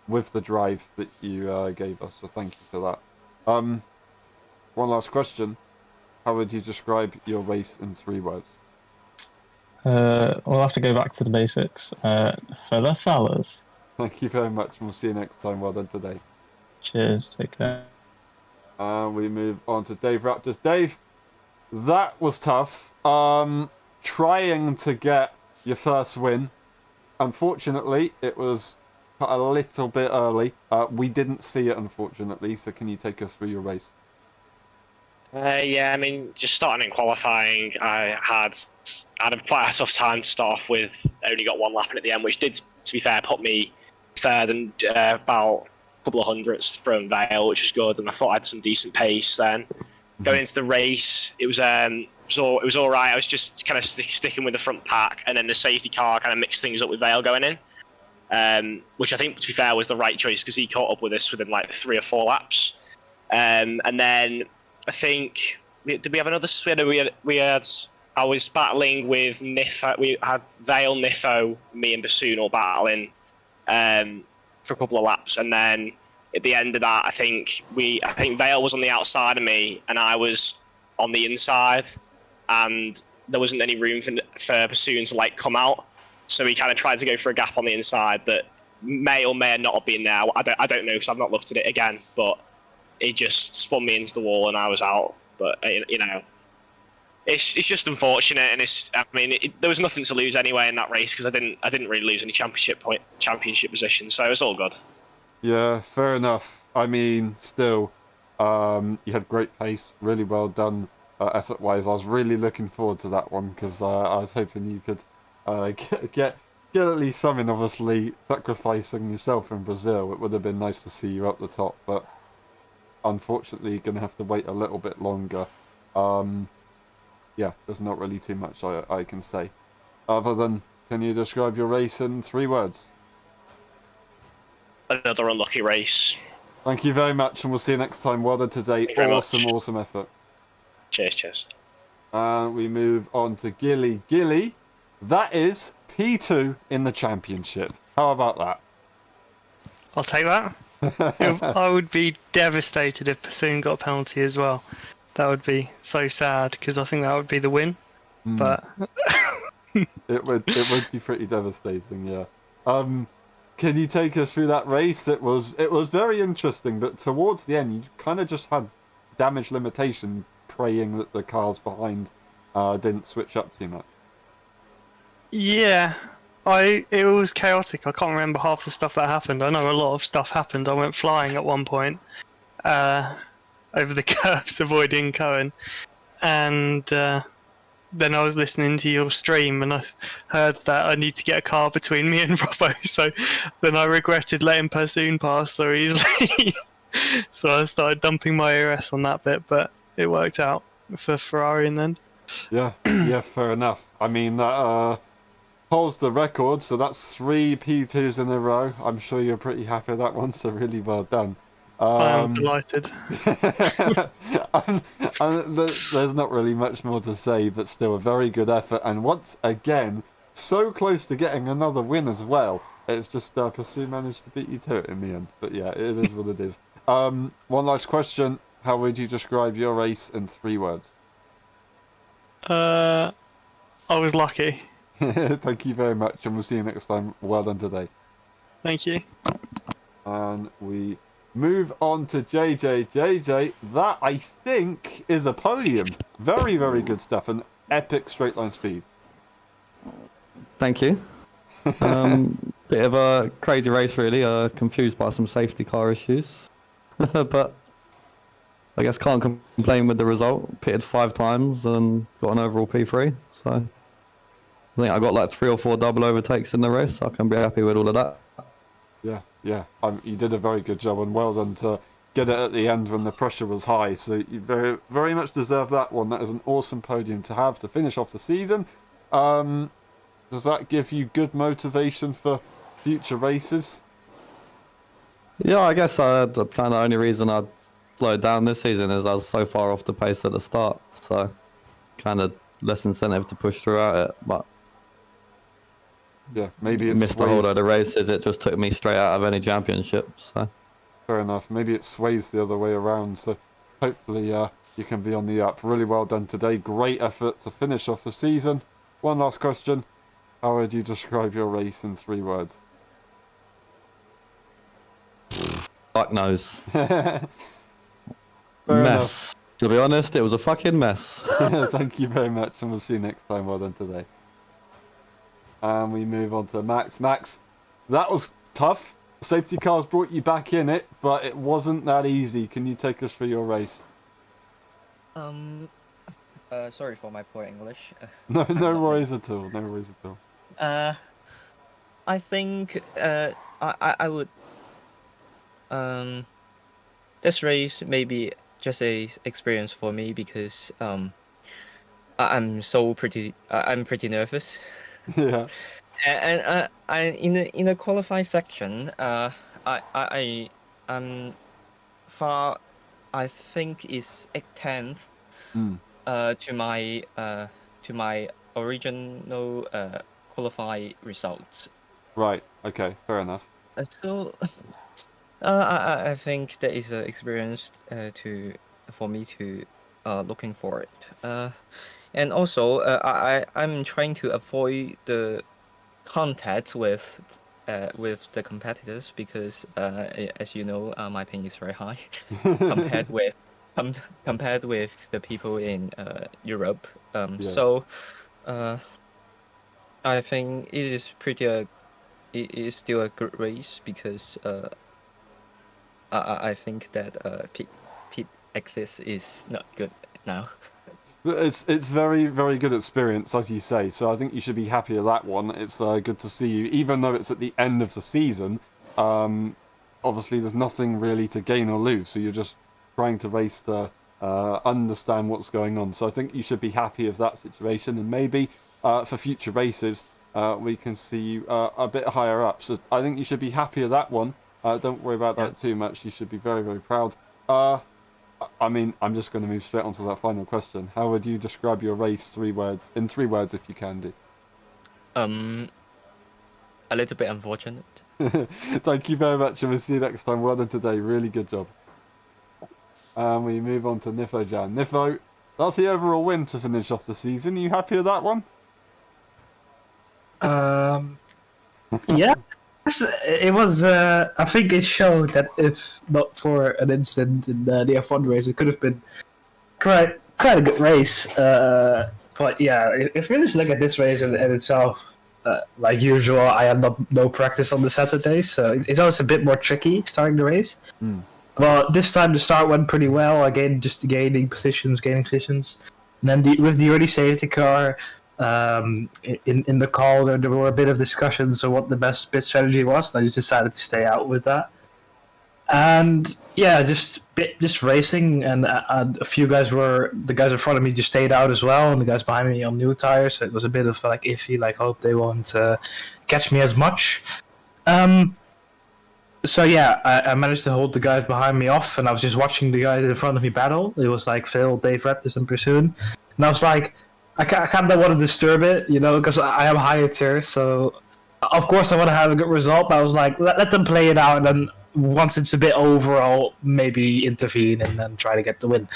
with the drive that you gave us. So thank you for that. One last question: how would you describe your race in 3 words? We'll have to go back to the basics. For the fellas. Thank you very much, and we'll see you next time. Well done today. Cheers. Take care. We move on to Dave Raptors. Dave, that was tough. Trying to get your first win. Unfortunately, it was a little bit early. We didn't see it, unfortunately, so can you take us through your race? Yeah, I mean, just starting in qualifying, I had quite a tough time to start off with. Only got 1 lap in at the end, which did, to be fair, put me third and about a couple of hundredths from Vale, which was good, and I thought I had some decent pace then. Going into the race, it was all right. I was just kind of sticking with the front pack, and then the safety car kind of mixed things up with Vale going in, which I think, to be fair, was the right choice because he caught up with us within like 3 or 4 laps. And then I think did we have another spin? I was battling with Nifo. We had Vale, Nifo, me, and Bassoon all battling for a couple of laps, and then at the end of that, I think Vale was on the outside of me, and I was on the inside, and there wasn't any room for Bassoon to like come out, so he kind of tried to go for a gap on the inside that may or may not have been there. I don't know because I've not looked at it again, but it just spun me into the wall and I was out. But it's just unfortunate, and there was nothing to lose anyway in that race because I didn't really lose any championship position, so it's all good. Yeah, fair enough. I mean, still, you had great pace, really well done effort-wise. I was really looking forward to that one because I was hoping you could get at least something. Obviously, sacrificing yourself in Brazil, it would have been nice to see you up the top, but unfortunately, you're going to have to wait a little bit longer. Yeah, there's not really too much I can say. Other than, can you describe your race in 3 words? Another unlucky race. Thank you very much, and we'll see you next time. Well done today. Awesome effort. Cheers. We move on to Gilly. Gilly, that is P2 in the championship. How about that? I'll take that. I would be devastated if Pursuing got a penalty as well. That would be so sad because I think that would be the win. But it would be pretty devastating, yeah. Can you take us through that race? It was very interesting, but towards the end, you kind of just had damage limitation, praying that the cars behind didn't switch up too much. Yeah, it was chaotic. I can't remember half the stuff that happened. I know a lot of stuff happened. I went flying at one point over the curbs, avoiding Cohen. and then I was listening to your stream, and I heard that I need to get a car between me and Robbo. So then I regretted letting Pursoon pass so easily. So I started dumping my ARS on that bit, but it worked out for Ferrari in the end. Yeah, yeah, fair enough. I mean, that holds the record, so that's 3 P2s in a row. I'm sure you're pretty happy with that one, so really well done. I am delighted. There's not really much more to say, but still a very good effort. And once again, so close to getting another win as well. It's just Pursuit managed to beat you to it in the end. But yeah, it is what it is. One last question. How would you describe your race in 3 words? I was lucky. Thank you very much, and we'll see you next time. Well done today. Thank you. And we move on to JJ. JJ, that I think is a podium. Very, very good stuff. An epic straight line speed. Thank you. Bit of a crazy race, really. Confused by some safety car issues. But I guess can't complain with the result. Pitted 5 times and got an overall P3. So I think I got like 3 or 4 double overtakes in the race. So I can be happy with all of that. Yeah. You did a very good job, and well done to get it at the end when the pressure was high. So you very, very much deserve that one. That is an awesome podium to have to finish off the season. Does that give you good motivation for future races? Yeah, I guess the kind of only reason I slowed down this season is I was so far off the pace at the start. So kind of less incentive to push throughout it. But yeah, maybe it missed a whole load of races. It just took me straight out of any championship. So fair enough. Maybe it sways the other way around. So hopefully you can be on the up. Really well done today. Great effort to finish off the season. One last question. How would you describe your race in 3 words? fuck knows. Fair Mess. enough. To be honest, it was a fucking mess. Thank you very much, and we'll see you next time. Well done today. And we move on to Max. Max, that was tough. Safety cars brought you back in it, but it wasn't that easy. Can you take us through your race? Sorry for my poor English. No worries at all. No worries at all. I think I would this race maybe just a experience for me because I'm pretty nervous. Yeah. And I in the qualified section I'm far, I think is 8th to my original qualified results. Right. Okay. Fair enough. So I think that is an experience for me to looking for it. And also I'm trying to avoid the contact with the competitors because as you know my ping is very high compared with the people in Europe. Yes. So I think it is still a good race because I think that pit access is not good now. It's very, very good experience, as you say. So I think you should be happy with that one. It's good to see you, even though it's at the end of the season. Obviously, there's nothing really to gain or lose. So you're just trying to race to understand what's going on. So I think you should be happy with that situation, and maybe for future races we can see you a bit higher up. So I think you should be happy with that one. Don't worry about that too much. You should be very, very proud. I mean, I'm just going to move straight on to that final question. How would you describe your race in 3 words, if you can do? A little bit unfortunate. Thank you very much, and we'll see you next time. Well done today. Really good job. And we move on to Nifo Jan. Nifo, that's the overall win to finish off the season. Are you happy with that one? Yeah. It was. I think it showed that if not for an incident in the F1 race, it could have been quite a good race. But yeah, if we just look at this race in itself, like usual, I had no practice on the Saturday, so it's always a bit more tricky starting the race. But this time the start went pretty well. Again, just gaining positions. And then with the early safety car, in the call, there were a bit of discussions on what the best pit strategy was, and I just decided to stay out with that. And yeah, just racing, and a few guys the guys in front of me just stayed out as well, and the guys behind me on new tires, so it was a bit of like iffy, like hope they won't catch me as much. So yeah, I managed to hold the guys behind me off, and I was just watching the guys in front of me battle. It was like Phil, Dave Raptis, and Pursuit, and I was like, I kind of want to disturb it, because I have higher tiers, so of course I want to have a good result, but I was like, let them play it out, and then once it's a bit over, I'll maybe intervene and then try to get the win.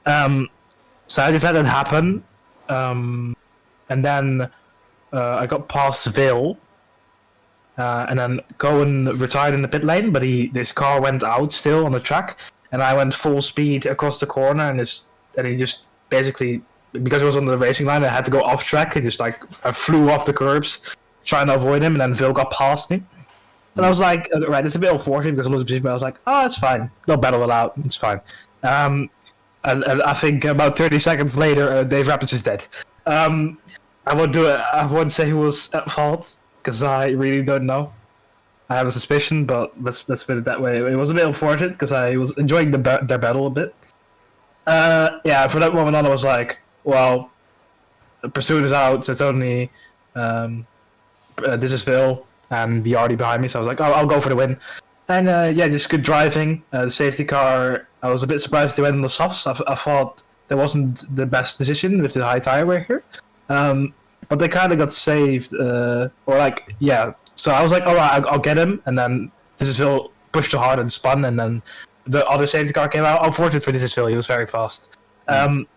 So I just let it happen, and then I got past Ville, and then Cohen retired in the pit lane, but this car went out still on the track, and I went full speed across the corner, and he just basically, because it was on the racing line, I had to go off track, and just like I flew off the curbs trying to avoid him, and then Ville got past me. And I was like, right, it's a bit unfortunate because I lose position, but I was like, it's fine. No battle allowed. It's fine. And I think about 30 seconds later, Dave Raptis is dead. I won't say who was at fault because I really don't know. I have a suspicion, but let's put it that way. It was a bit unfortunate because I was enjoying their battle a bit. Yeah, for that moment on, I was like, well, Pursuit is out, so it's only this is Phil and Viardi behind me, so I was like, I'll go for the win. And yeah, just good driving. The safety car, I was a bit surprised they went on the softs. I thought that wasn't the best decision with the high tire wear here. But they kind of got saved, or like, yeah. So I was like, alright, I'll get him. And then this is Phil pushed too hard and spun, and then the other safety car came out. Unfortunate for this is Phil, he was very fast. And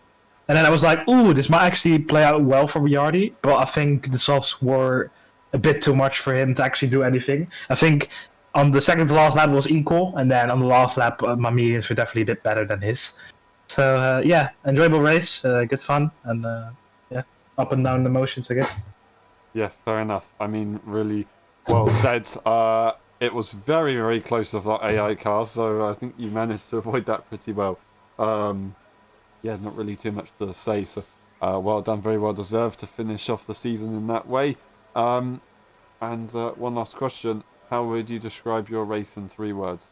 then I was like, ooh, this might actually play out well for Viardi, but I think the softs were a bit too much for him to actually do anything. I think on the second to last lap was equal, and then on the last lap, my mediums were definitely a bit better than his. So yeah, enjoyable race, good fun, and yeah, up and down the motions, I guess. Yeah, fair enough. I mean, really well said. It was very, very close with that AI car, so I think you managed to avoid that pretty well. Yeah, not really too much to say, so well done, very well deserved to finish off the season in that way. And one last question. How would you describe your race in 3 words?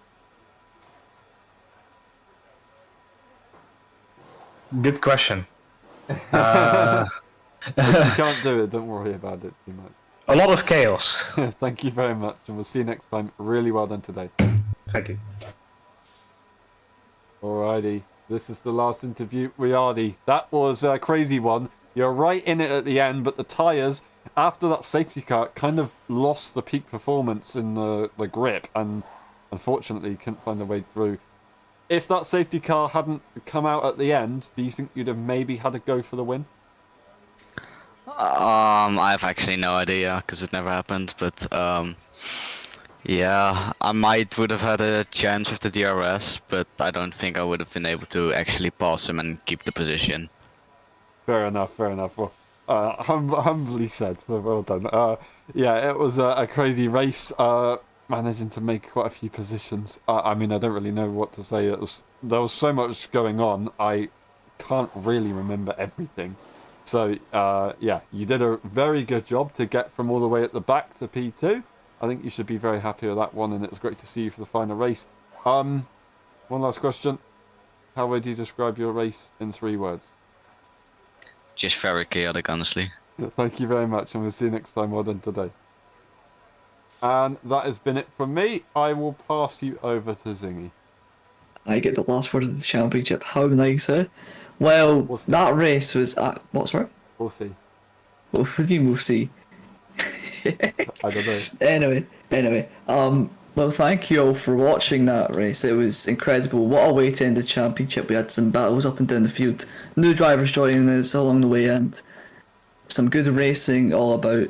Good question. If you can't do it, don't worry about it too much. A lot of chaos. Thank you very much, and we'll see you next time. Really well done today. Thank you. Alrighty, this is the last interview. Riardi, that was a crazy one. You're right in it at the end, but the tyres, after that safety car, kind of lost the peak performance in the grip, and unfortunately couldn't find a way through. If that safety car hadn't come out at the end, do you think you'd have maybe had a go for the win? I have actually no idea because it never happened, but yeah, I would have had a chance with the DRS, but I don't think I would have been able to actually pass him and keep the position. Fair enough, fair enough. Well, humbly said, so well done. Yeah, it was a crazy race, managing to make quite a few positions. I mean, I don't really know what to say. There was so much going on, I can't really remember everything. So, yeah, you did a very good job to get from all the way at the back to P2. I think you should be very happy with that one, and it was great to see you for the final race. One last question. How would you describe your race in 3 words? Just very chaotic, honestly. Thank you very much, and we'll see you next time. Well done today. And that has been it from me. I will pass you over to Zingy. I get the last word of the championship. How nice, eh? Well, that race was... what's right? We'll see. What do you mean we'll see? I don't know. Anyway. Well, thank you all for watching that race. It was incredible. What a way to end the championship. We had some battles up and down the field. New drivers joining us along the way, and some good racing all about.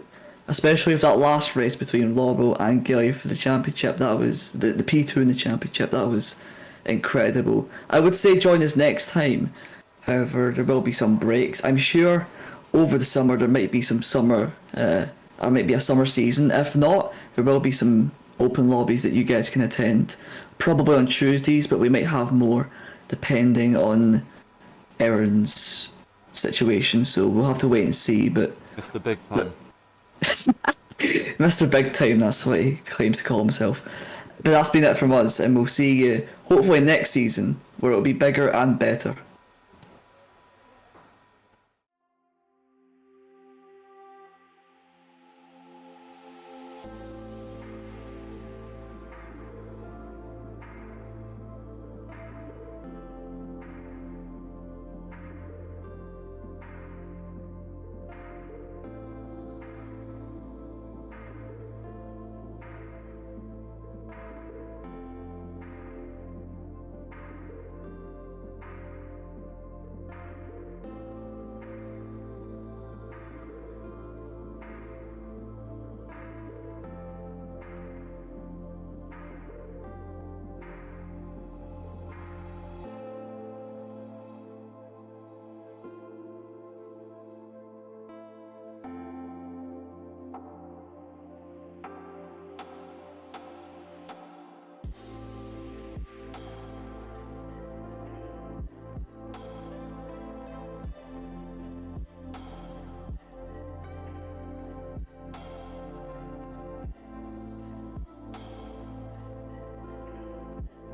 Especially with that last race between Lobo and Gilly for the championship. That was the P2 in the championship. That was incredible. I would say join us next time. However, there will be some breaks. I'm sure over the summer there might be some summer, might be a summer season. If not, there will be some open lobbies that you guys can attend. Probably on Tuesdays, but we might have more depending on Aaron's situation, so we'll have to wait and see. But Mr. Big Time. Mr. Big Time, that's what he claims to call himself. But that's been it from us, and we'll see you hopefully next season, where it'll be bigger and better.